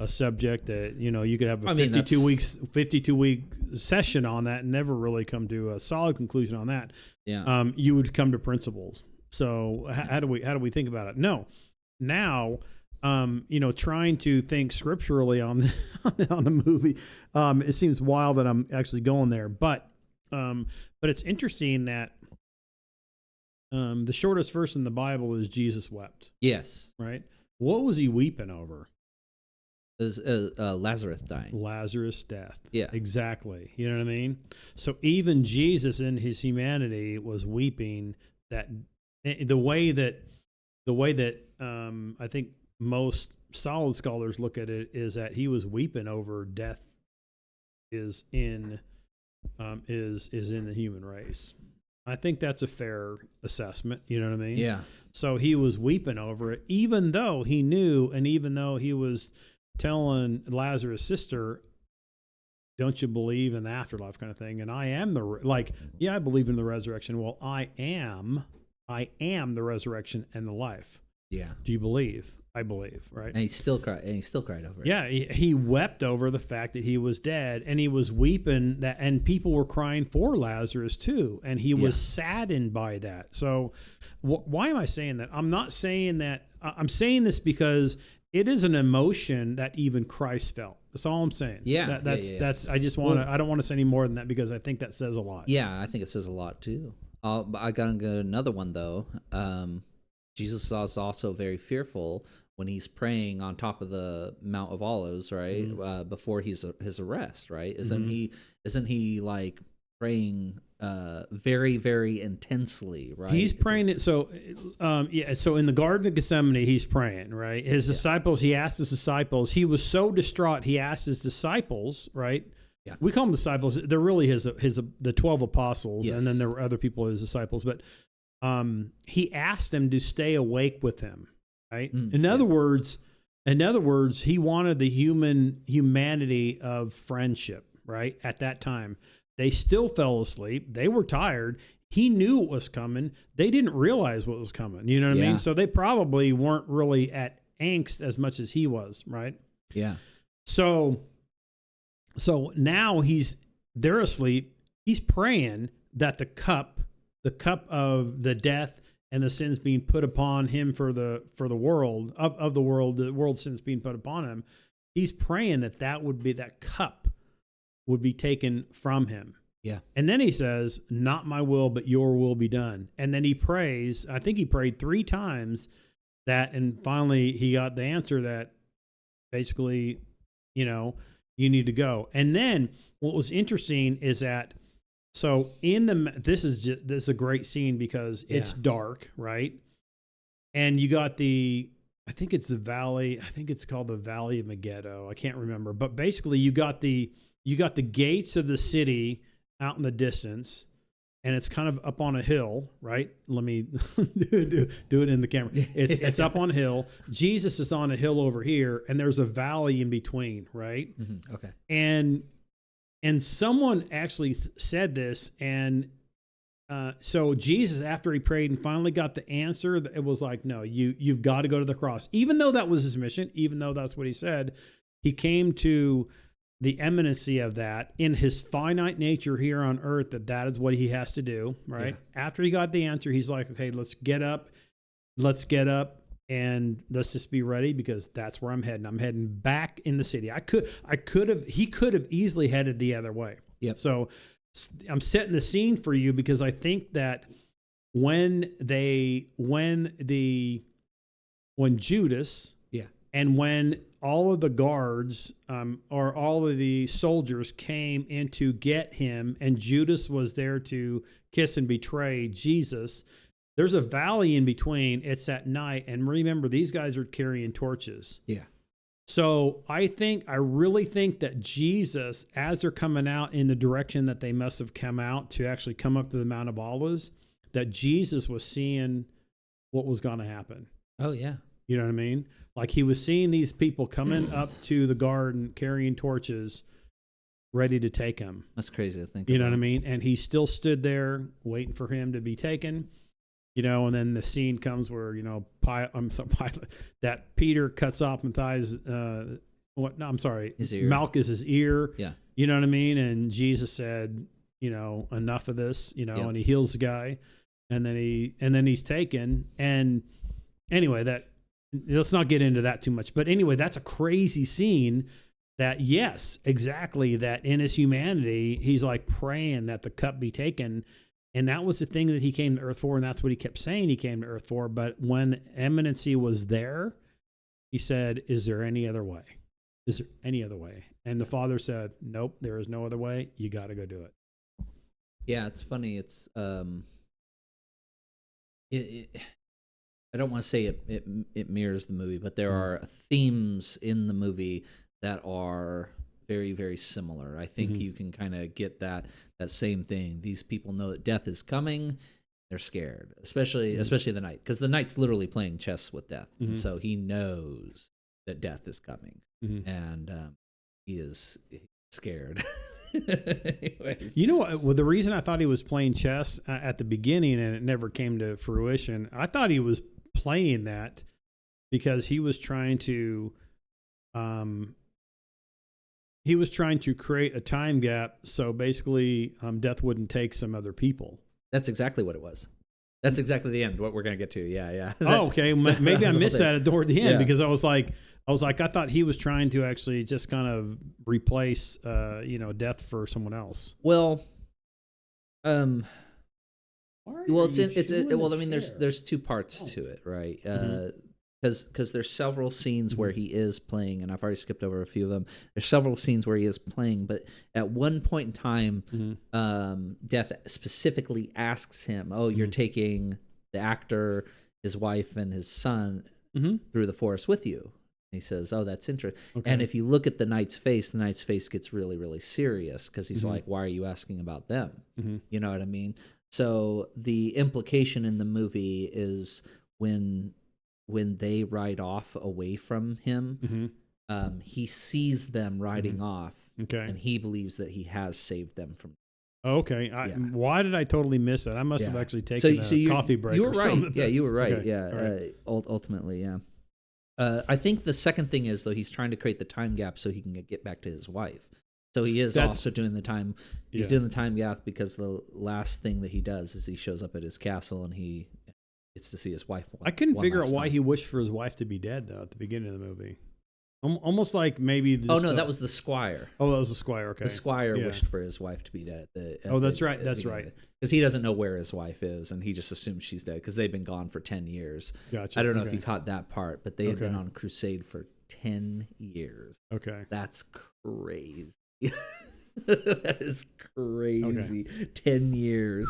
subject that, you could have a 52 week session on that and never really come to a solid conclusion on that. Yeah. You would come to principles. So how do we think about it? No. Now, trying to think scripturally on the movie, it seems wild that I'm actually going there, but it's interesting that the shortest verse in the Bible is Jesus wept. Yes. Right? What was he weeping over? It was Lazarus dying. Lazarus' death. Yeah. Exactly. You know what I mean? So even Jesus in his humanity was weeping that the way that I think most solid scholars look at it is that he was weeping over death is in the human race. I think that's a fair assessment. You know what I mean? Yeah. So he was weeping over it, even though he knew, and even though he was telling Lazarus' sister, don't you believe in the afterlife kind of thing? And I am I believe in the resurrection. Well, I am the resurrection and the life. Yeah. Do you believe? I believe, right? And he still cried over it. Yeah, he wept over the fact that he was dead, and he was weeping that, and people were crying for Lazarus too, and he was saddened by that. So why am I saying that? I'm not saying that. I'm saying this because it is an emotion that even Christ felt. That's all I'm saying. Yeah, that's. I just want to. I don't want to say any more than that because I think that says a lot. Yeah, I think it says a lot too. I got another one though. Jesus was also very fearful when he's praying on top of the Mount of Olives, right? Mm-hmm. Before his arrest, right? Isn't he like praying very, very intensely, right? He's praying it. So, so in the Garden of Gethsemane, he's praying, right? His disciples, he asked his disciples, he was so distraught, he asked his disciples, right? Yeah. We call them disciples. They're really the 12 apostles, and then there were other people as disciples, but he asked them to stay awake with him, right? In other words, he wanted the humanity of friendship, right? At that time, they still fell asleep. They were tired. He knew what was coming. They didn't realize what was coming. You know what I mean? So they probably weren't really at angst as much as he was, right? Yeah. So now they're asleep. He's praying that the cup of the death and the sins being put upon him for the world of the world's sins being put upon him. He's praying that cup would be taken from him. Yeah. And then he says, not my will, but your will be done. And then he prays, I think he prayed 3 times that, and finally he got the answer that basically, you need to go. And then what was interesting is that, so this is a great scene because it's dark, right? And you got I think it's called the Valley of Megiddo. I can't remember, but basically you got the gates of the city out in the distance, and it's kind of up on a hill, right? Let me do it in the camera. It's up on a hill. Jesus is on a hill over here, and there's a valley in between, right? Mm-hmm. Okay. And someone actually said this, and so Jesus, after he prayed and finally got the answer, it was like, no, you've got to go to the cross. Even though that was his mission, even though that's what he said, he came to the eminency of that in his finite nature here on earth, that is what he has to do, right? Yeah. After he got the answer, he's like, okay, let's get up, and let's just be ready because that's where I'm heading. I'm heading back in the city. He could have easily headed the other way. Yep. So I'm setting the scene for you because I think that when Judas, and when all of the guards or all of the soldiers came in to get him, and Judas was there to kiss and betray Jesus, there's a valley in between. It's at night. And remember, these guys are carrying torches. Yeah. So I really think that Jesus, as they're coming out in the direction that they must have come out to actually come up to the Mount of Olives, that Jesus was seeing what was going to happen. Oh, yeah. You know what I mean? Like he was seeing these people coming up to the garden carrying torches, ready to take him. That's crazy to think about. You know what I mean? And he still stood there waiting for him to be taken. And then the scene comes where, Pilate, that Peter cuts off Matthias, Malchus's ear. Yeah. You know what I mean? And Jesus said, enough of this, and he heals the guy, and then he's taken. And anyway, let's not get into that too much. But anyway, that's a crazy scene that, yes, exactly, that in his humanity, he's like praying that the cup be taken. And that was the thing that he came to earth for, and that's what he kept saying he came to earth for. But when eminency was there, he said, is there any other way? Is there any other way? And the Father said, nope, there is no other way. You got to go do it. Yeah, it's funny. It's I don't want to say it mirrors the movie, but there are themes in the movie that are very, very similar. I think you can kind of get that same thing. These people know that death is coming. They're scared, especially the Knight, because the Knight's literally playing chess with death, and so he knows that death is coming, and he is scared. Anyways. You know what? Well, the reason I thought he was playing chess at the beginning and it never came to fruition, I thought he was playing that because he was trying to create a time gap so basically death wouldn't take some other people. That's exactly what it was. That's exactly the end, what we're going to get to. Yeah. Oh, okay. Maybe I missed that toward the end because I was like, I thought he was trying to actually just kind of replace, death for someone else. Well, there's two parts to it, right? Because there's several scenes where he is playing, and I've already skipped over a few of them. There's several scenes where he is playing, but at one point in time, Death specifically asks him, "Oh, you're taking the actor, his wife, and his son through the forest with you?" He says, "Oh, that's interesting." Okay. And if you look at the knight's face gets really, really serious because he's like, "Why are you asking about them?" You know what I mean? So the implication in the movie is when they ride off away from him, he sees them riding off, and he believes that he has saved them from. Oh, okay. Why did I totally miss that? I must have actually taken a coffee break. You were right. Something. Yeah, you were right. Okay. Yeah. Right. Ultimately, yeah. I think the second thing is, though, he's trying to create the time gap so he can get back to his wife. So he is also doing the time. He's doing the time gap because the last thing that he does is he shows up at his castle and he gets to see his wife. I couldn't figure out why he wished for his wife to be dead though at the beginning of the movie. Almost like maybe. That was the squire. Oh, that was the squire. Okay. The squire wished for his wife to be dead. That's right. That's right. Because he doesn't know where his wife is, and he just assumes she's dead because they've been gone for 10 years. Gotcha. I don't know if you caught that part, but they had been on crusade for 10 years. Okay. That's crazy. That is crazy. 10 years.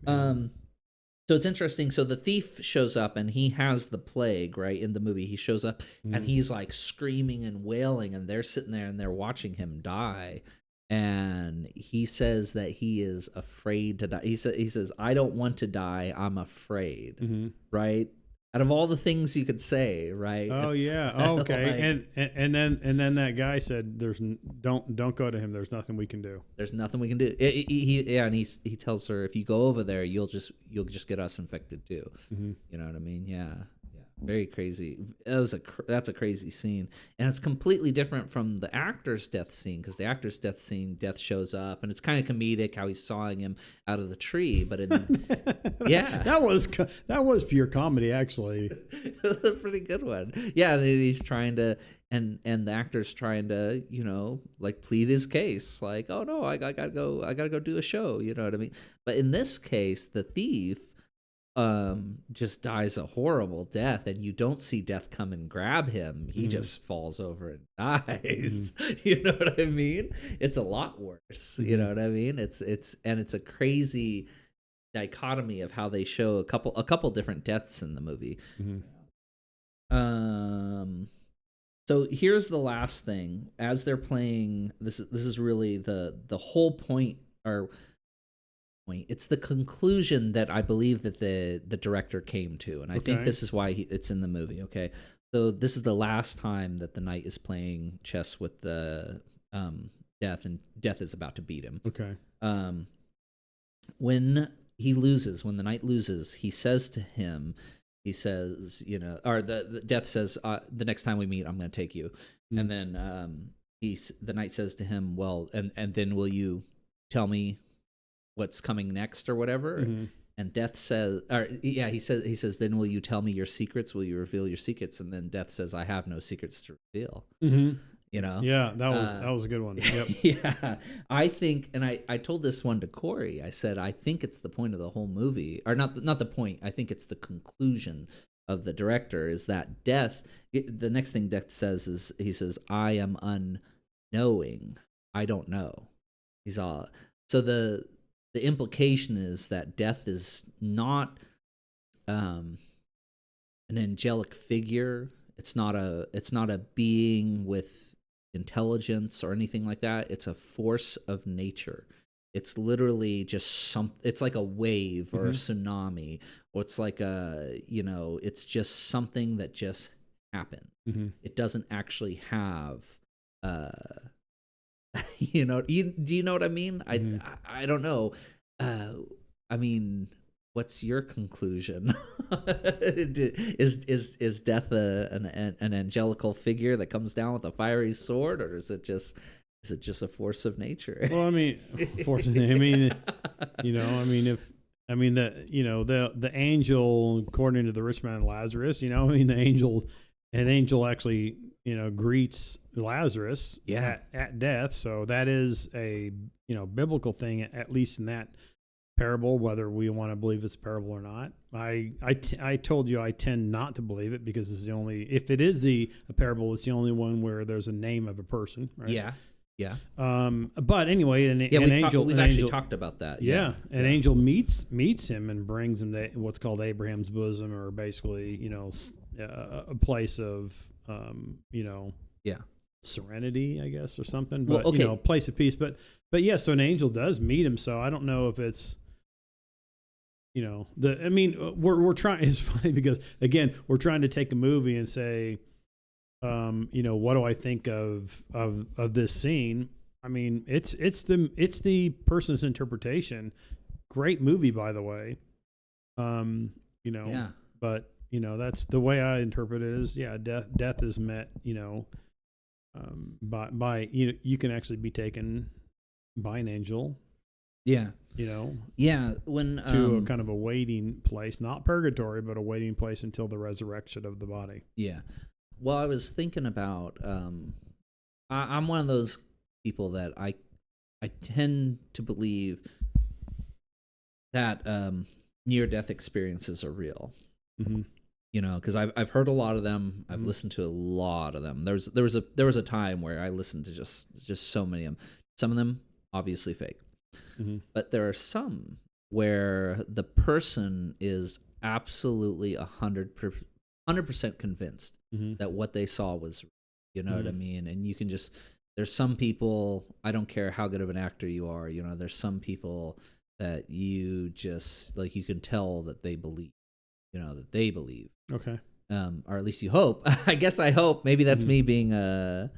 So it's interesting. So the thief shows up and he has the plague, right? In the movie, he shows up and he's like screaming and wailing, and they're sitting there and they're watching him die. And he says that he is afraid to die. He says, "I don't want to die. I'm afraid." Right? Out of all the things you could say, right? Oh yeah. Oh, okay. Like, and then that guy said, don't go to him. There's nothing we can do. There's nothing we can do. And he tells her, if you go over there, you'll just get us infected too. You know what I mean? Yeah. Very crazy. That's a crazy scene, and it's completely different from the actor's death scene, because the actor's death scene, Death shows up, and it's kind of comedic how he's sawing him out of the tree. But that was pure comedy, actually. It was a pretty good one. Yeah, and he's trying to, and the actor's trying to, like plead his case, like, oh no, I gotta go do a show. You know what I mean? But in this case, the thief just dies a horrible death, and you don't see Death come and grab him. He just falls over and dies. You know what I mean? It's a lot worse. You know what I mean? It's a crazy dichotomy of how they show a couple different deaths in the movie. So here's the last thing. As they're playing, this is really the whole point, or it's the conclusion that I believe that the director came to, and I think this is why it's in the movie. Okay, so this is the last time that the knight is playing chess with the Death, and Death is about to beat him. Okay. When the knight loses, he says to him, or the Death says, the next time we meet, I'm going to take you, and then the knight says to him, well, and then will you tell me what's coming next or whatever? And Death says, he says, then will you tell me your secrets? Will you reveal your secrets? And then Death says, I have no secrets to reveal. Yeah, that was a good one. Yep. Yeah, I think, and I told this one to Corey. I said, I think it's the point of the whole movie, or not the point. I think it's the conclusion of the director, is that Death, the next thing Death says is, he says, I am unknowing. I don't know. So the implication is that Death is not an angelic figure. It's not a being with intelligence or anything like that. It's a force of nature. It's literally just it's like a wave or a tsunami, or it's like it's just something that just happened. It doesn't actually have Do you know what I mean? Mm-hmm. I don't know. I mean, what's your conclusion? Is death an angelical figure that comes down with a fiery sword, or is it just a force of nature? Well, I mean, fortunately, I mean, I mean, the angel, according to the rich man Lazarus, I mean, an angel actually, greets Lazarus at death. So that is a, biblical thing, at least in that parable, whether we want to believe it's a parable or not. I told you I tend not to believe it because it's the only, if it is a parable, it's the only one where there's a name of a person, right? Yeah. Yeah. But anyway, an angel. We've actually talked about that. Yeah. An angel meets him and brings him to what's called Abraham's bosom, or basically, a place of, serenity, I guess, or something. But well, okay. Place of peace. But yeah, so an angel does meet him. So I don't know if it's, we're trying. It's funny because again, we're trying to take a movie and say, what do I think of this scene? I mean, it's the person's interpretation. Great movie, by the way. Yeah. But that's the way I interpret it is, death is met, by you can actually be taken by an angel. Yeah. Yeah. When to a kind of a waiting place, not purgatory, but a waiting place until the resurrection of the body. Yeah. Well, I was thinking about, I'm one of those people that I tend to believe that near-death experiences are real. Mm-hmm. Because I've heard a lot of them. I've listened to a lot of them. There was a time where I listened to just so many of them. Some of them obviously fake, but there are some where the person is absolutely 100% convinced that what they saw was, what I mean? And you can there's some people, I don't care how good of an actor you are, there's some people that you just, like, you can tell that they believe, that they believe. Okay. Or at least you hope. I guess I hope. Maybe that's me being a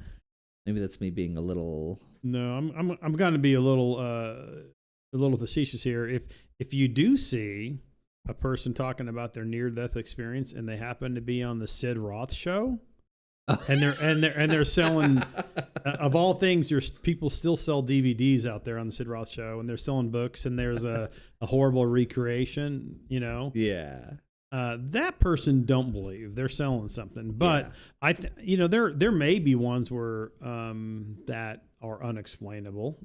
little. No, I'm going to be a little facetious here. If you do see a person talking about their near-death experience and they happen to be on the Sid Roth show, and they're selling, of all things, people still sell DVDs out there on the Sid Roth show, and they're selling books, and there's a horrible recreation, Yeah. That person don't believe they're selling something, but there may be ones where that are unexplainable.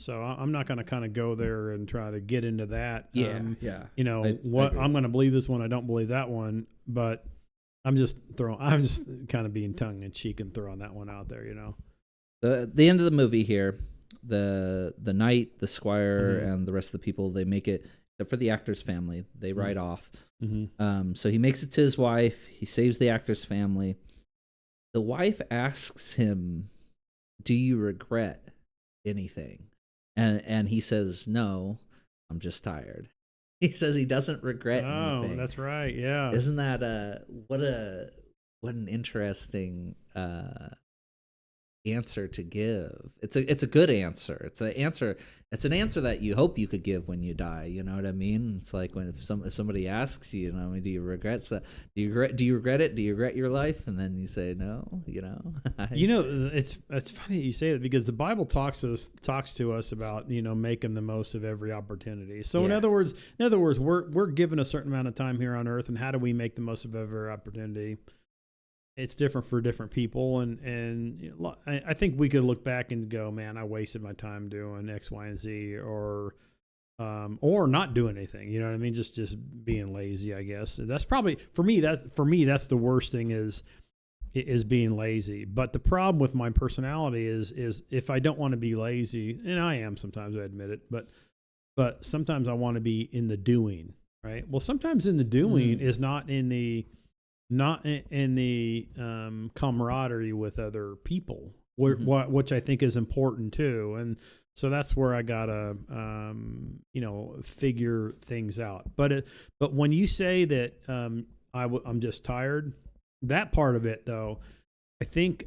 So I'm not going to kind of go there and try to get into that. I'm going to believe this one, I don't believe that one, but I'm just kind of being tongue in cheek and throwing that one out there. The end of the movie here, the knight, the squire, and the rest of the people, they make it. Except for the actor's family, they ride off. So he makes it to his wife. He saves the actor's family. The wife asks him, "Do you regret anything?" And he says, "No, I'm just tired." He says he doesn't regret anything. Oh, that's right. Yeah. Isn't that what an interesting answer to give? It's a good answer. It's an answer that you hope you could give when you die. You know what I mean? It's like if somebody asks you, do you regret do you regret it? Do you regret your life? And then you say no. It's funny you say that, because the Bible talks to us about making the most of every opportunity. So in other words, we're given a certain amount of time here on earth, and how do we make the most of every opportunity? It's different for different people, and I think we could look back and go, man, I wasted my time doing X, Y, and Z, or not doing anything. You know what I mean? Just being lazy, I guess. That's probably for me. That's the worst thing is being lazy. But the problem with my personality is if I don't want to be lazy, and I am sometimes, I admit it, but sometimes I want to be in the doing. Right. Well, sometimes in the doing is not in the camaraderie with other people, which I think is important too. And so that's where I gotta, figure things out. But when you say that I'm just tired, that part of it though, I think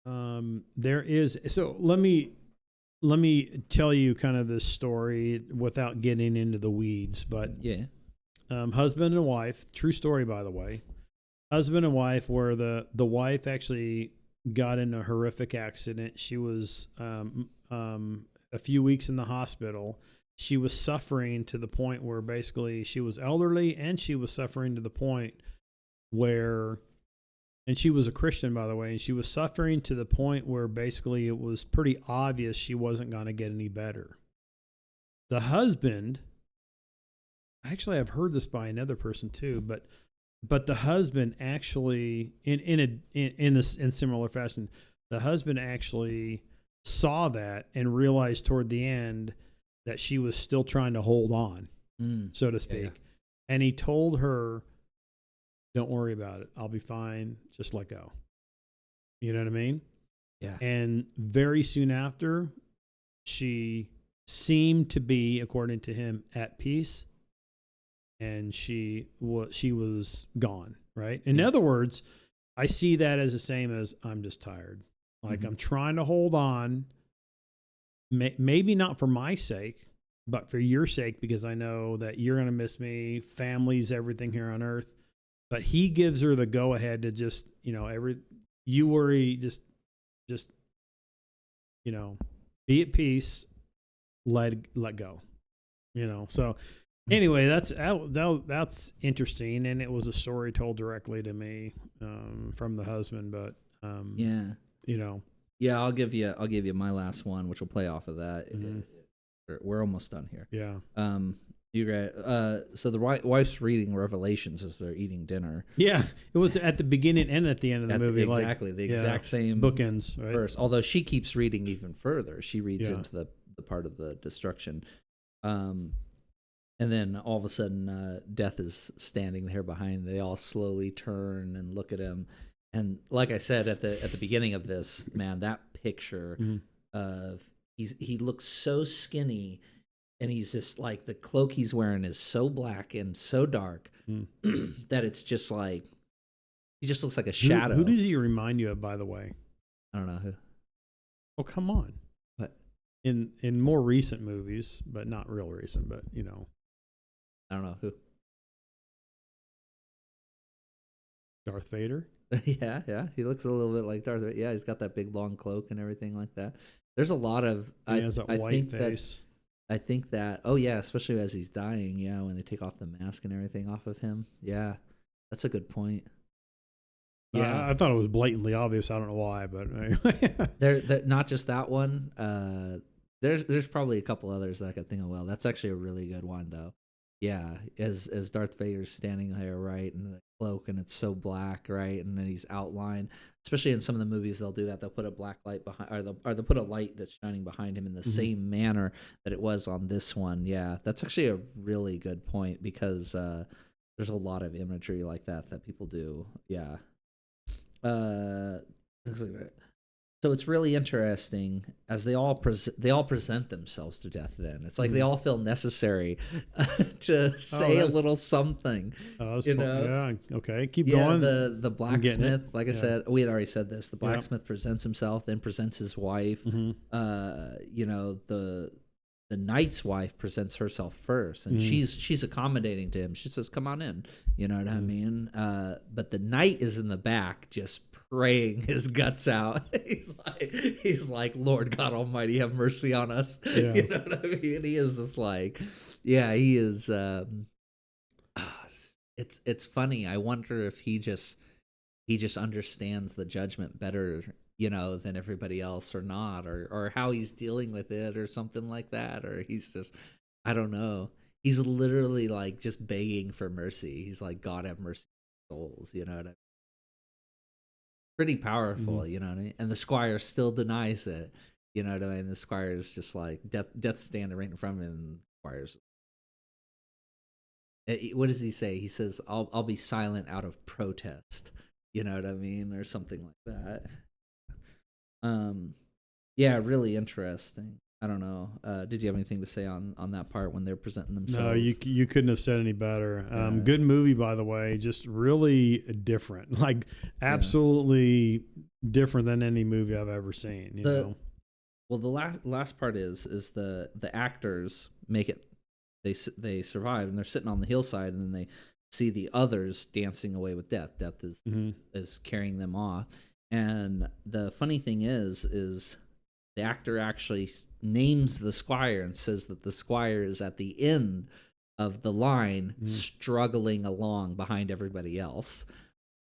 There is. So let me tell you kind of this story without getting into the weeds. But yeah, husband and wife, true story by the way. Husband and wife, where the wife actually got in a horrific accident. She was a few weeks in the hospital. She was suffering to the point where basically she was elderly, and she was suffering to the point where, and she was a Christian, by the way, and she was suffering to the point where basically it was pretty obvious she wasn't going to get any better. The husband, actually, I've heard this by another person too, but the husband actually, in similar fashion, the husband actually saw that and realized toward the end that she was still trying to hold on, so to speak, and he told her, "Don't worry about it. I'll be fine. Just let go." You know what I mean? Yeah. And very soon after, she seemed to be, according to him, at peace, and she was gone. Right. In other words, I see that as the same as I'm just tired. Like I'm trying to hold on. Maybe not for my sake, but for your sake, because I know that you're going to miss me. Family's everything here on earth. But he gives her the go ahead to just, you worry, just, be at peace, let go, So anyway, that's interesting. And it was a story told directly to me, from the husband, but, Yeah, I'll give you my last one, which will play off of that. We're almost done here. Yeah. You got so the wife's reading Revelations as they're eating dinner. Yeah, it was at the beginning and at the end of the movie. Exactly, the exact same bookends. Right? Verse. Although she keeps reading even further, she reads into the part of the destruction. And then all of a sudden, Death is standing there behind. They all slowly turn and look at him. And like I said at the beginning of this, man, that picture of he looks so skinny, and he's just like, the cloak he's wearing is so black and so dark that it's just like he just looks like a shadow. Who does he remind you of, by the way? I don't know who. Oh, come on. What? In more recent movies, but not real recent, but I don't know who. Darth Vader. Yeah, he looks a little bit like Darth Vader. Yeah, he's got that big long cloak and everything like that. There's a lot of he has that white face. I think that, oh yeah, especially as he's dying, yeah, when they take off the mask and everything off of him. Yeah, that's a good point. Yeah, I thought it was blatantly obvious. I don't know why, but anyway. They're not just that one. There's probably a couple others that I could think of. Well, that's actually a really good one though. Yeah, as Darth Vader's standing there, right, in the cloak, and it's so black, right, and then he's outlined. Especially in some of the movies, they'll do that. They'll put a black light behind, or they'll put a light that's shining behind him in the same manner that it was on this one. Yeah, that's actually a really good point, because there's a lot of imagery like that people do. Yeah. Looks like that. So it's really interesting as they all present themselves to Death. Then it's like they all feel necessary to say a little something. Yeah. Okay. Keep going. The blacksmith, like I said, we had already said this. The blacksmith presents himself, then presents his wife. The knight's wife presents herself first, and she's accommodating to him. She says, "Come on in." You know what I mean? But the knight is in the back, just praying his guts out. he's like, "Lord God Almighty, have mercy on us." Yeah. You know what I mean? He is just like, yeah, he is. It's funny. I wonder if he just understands the judgment better, than everybody else, or not, or how he's dealing with it, or something like that, or he's just, I don't know. He's literally like just begging for mercy. He's like, "God have mercy on souls," you know what I mean? Pretty powerful, you know what I mean? And the squire still denies it, you know what I mean? The squire is just like, death standing right in front of him, and the squire's, what does he say? He says, I'll be silent out of protest, you know what I mean, or something like that. Yeah, really interesting. I don't know. Did you have anything to say on that part when they're presenting themselves? No, you couldn't have said any better. Good movie, by the way. Just really different, like absolutely different than any movie I've ever seen. You know. Well, the last part is the actors make it. They survive and they're sitting on the hillside, and then they see the others dancing away with death. Death is carrying them off. And the funny thing is the actor actually names the squire and says that the squire is at the end of the line, struggling along behind everybody else.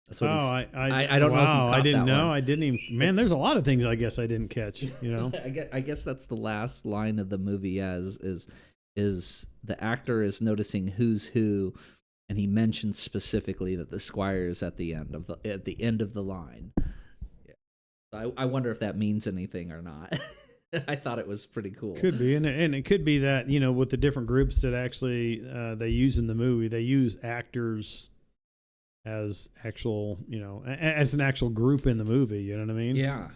That's what I don't know if you caught I didn't that know. one. I didn't even. Man, there's a lot of things I guess I didn't catch. You know. I guess that's the last line of the movie. Is the actor is noticing who's who, and he mentions specifically that the squire is at the end of the line. Yeah. I wonder if that means anything or not. I thought it was pretty cool. Could be, and it could be that with the different groups that actually they use in the movie, they use actors as actual, as an actual group in the movie. You know what I mean? Yeah.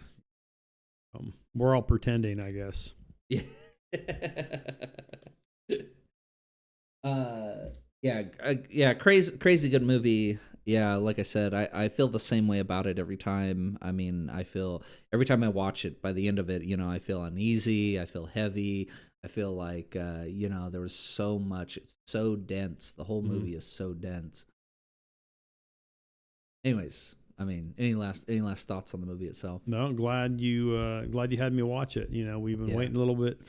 We're all pretending, I guess. Yeah. Yeah, crazy good movie. Yeah, like I said, I feel the same way about it every time. I mean, I feel every time I watch it, by the end of it, I feel uneasy, I feel heavy, I feel like there was so much, it's so dense. The whole movie is so dense. Anyways, I mean, any last thoughts on the movie itself? No, glad you had me watch it. We've been waiting a little bit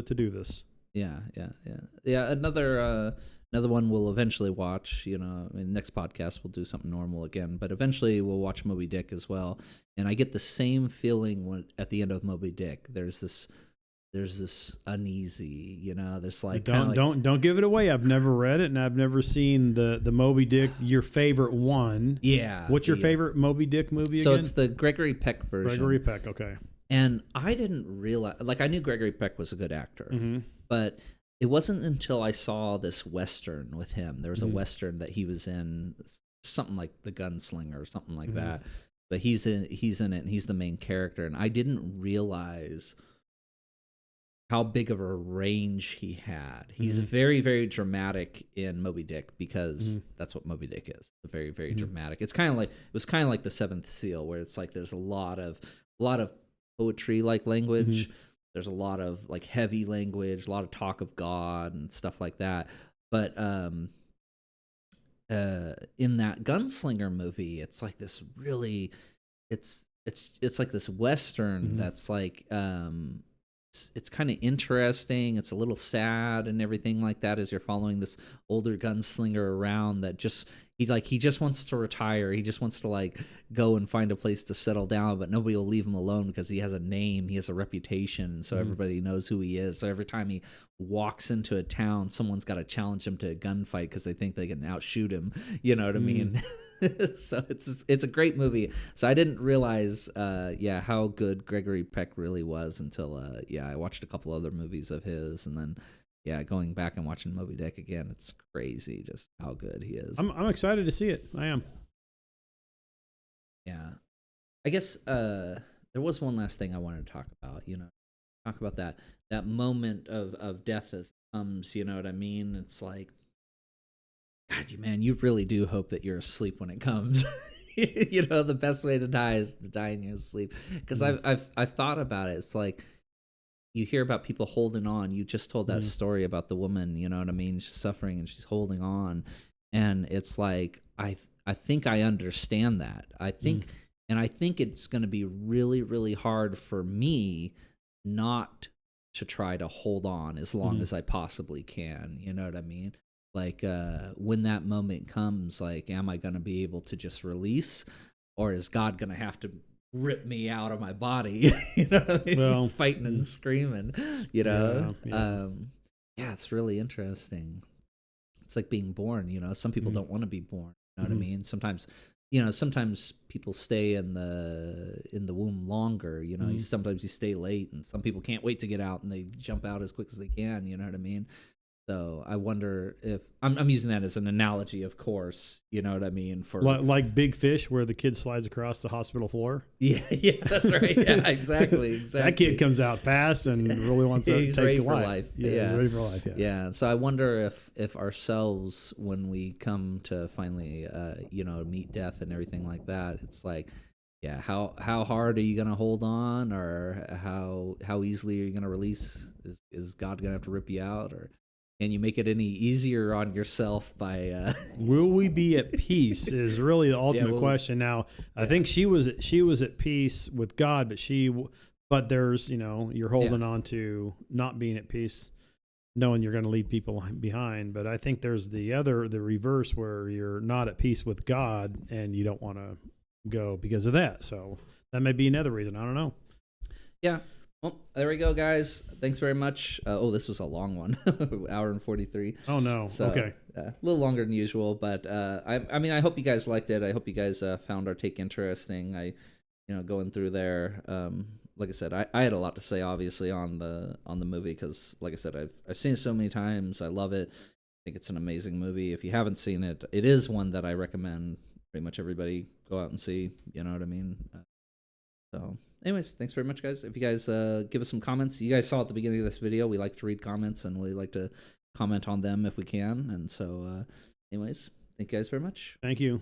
to do this. Yeah. Another one we'll eventually watch. Next podcast we'll do something normal again, but eventually we'll watch Moby Dick as well. And I get the same feeling at the end of Moby Dick. There's this uneasy. There's like don't give it away. I've never read it and I've never seen the Moby Dick. Your favorite one? Yeah. What's your favorite Moby Dick movie? So again? It's the Gregory Peck version. Gregory Peck. Okay. And I didn't realize, I knew Gregory Peck was a good actor, but it wasn't until I saw this Western with him. There was a Western that he was in, something like The Gunslinger or something like that. But he's in it, and he's the main character. And I didn't realize how big of a range he had. He's very, very dramatic in Moby Dick because that's what Moby Dick is. It's very, very dramatic. It was kind of like The Seventh Seal, where it's like there's a lot of poetry like language. There's a lot of like heavy language, a lot of talk of God and stuff like that. But in that Gunslinger movie, it's like this really, it's like this Western that's like it's kind of interesting. It's a little sad and everything like that as you're following this older gunslinger around that he just wants to retire. He just wants to go and find a place to settle down, but nobody will leave him alone because he has a name, he has a reputation, so everybody knows who he is. So every time he walks into a town, someone's got to challenge him to a gunfight because they think they can outshoot him. You know what I mean? So it's a great movie. So I didn't realize how good Gregory Peck really was until I watched a couple other movies of his, and then going back and watching Moby Dick again, it's crazy just how good he is. I'm excited to see it. I am. Yeah. I guess there was one last thing I wanted to talk about, talk about that moment of death as comes, you know what I mean? It's like, God, man, you really do hope that you're asleep when it comes. The best way to die is to die in your sleep. Because I've thought about it. It's like you hear about people holding on. You just told that story about the woman, you know what I mean? She's suffering and she's holding on. And it's like I think I understand that. I think it's going to be really, really hard for me not to try to hold on as long as I possibly can. You know what I mean? Like when that moment comes, like, am I going to be able to just release, or is God going to have to rip me out of my body? You know what I mean? Well, fighting and screaming, Yeah. It's really interesting. It's like being born, some people don't want to be born. You know what I mean? Sometimes people stay in the womb longer, sometimes you stay late, and some people can't wait to get out and they jump out as quick as they can, you know what I mean? So I wonder if I'm using that as an analogy, of course. You know what I mean? For like Big Fish, where the kid slides across the hospital floor. Yeah, that's right. Yeah, exactly. That kid comes out fast and really wants to he's take ready the for life. life. Yeah, he's ready for life. Yeah. Yeah. So I wonder if ourselves, when we come to finally, meet death and everything like that, it's like, yeah, how hard are you gonna hold on, or how easily are you gonna release? Is God gonna have to rip you out, or can you make it any easier on yourself by? Will we be at peace? Is really the ultimate question. Now, I think she was at peace with God, but there's you're holding on to not being at peace, knowing you're going to leave people behind. But I think there's the reverse, where you're not at peace with God and you don't want to go because of that. So that may be another reason. I don't know. Yeah. Well, there we go, guys. Thanks very much. This was a long one, hour and 43. Oh no. So, okay. A little longer than usual, but I hope you guys liked it. I hope you guys found our take interesting. Going through there. Like I said, I had a lot to say, obviously, on the movie, because, like I said, I've seen it so many times. I love it. I think it's an amazing movie. If you haven't seen it, it is one that I recommend pretty much everybody go out and see. You know what I mean? So, anyways, thanks very much, guys. If you guys give us some comments, you guys saw at the beginning of this video, we like to read comments and we like to comment on them if we can. And so, anyways, thank you guys very much. Thank you.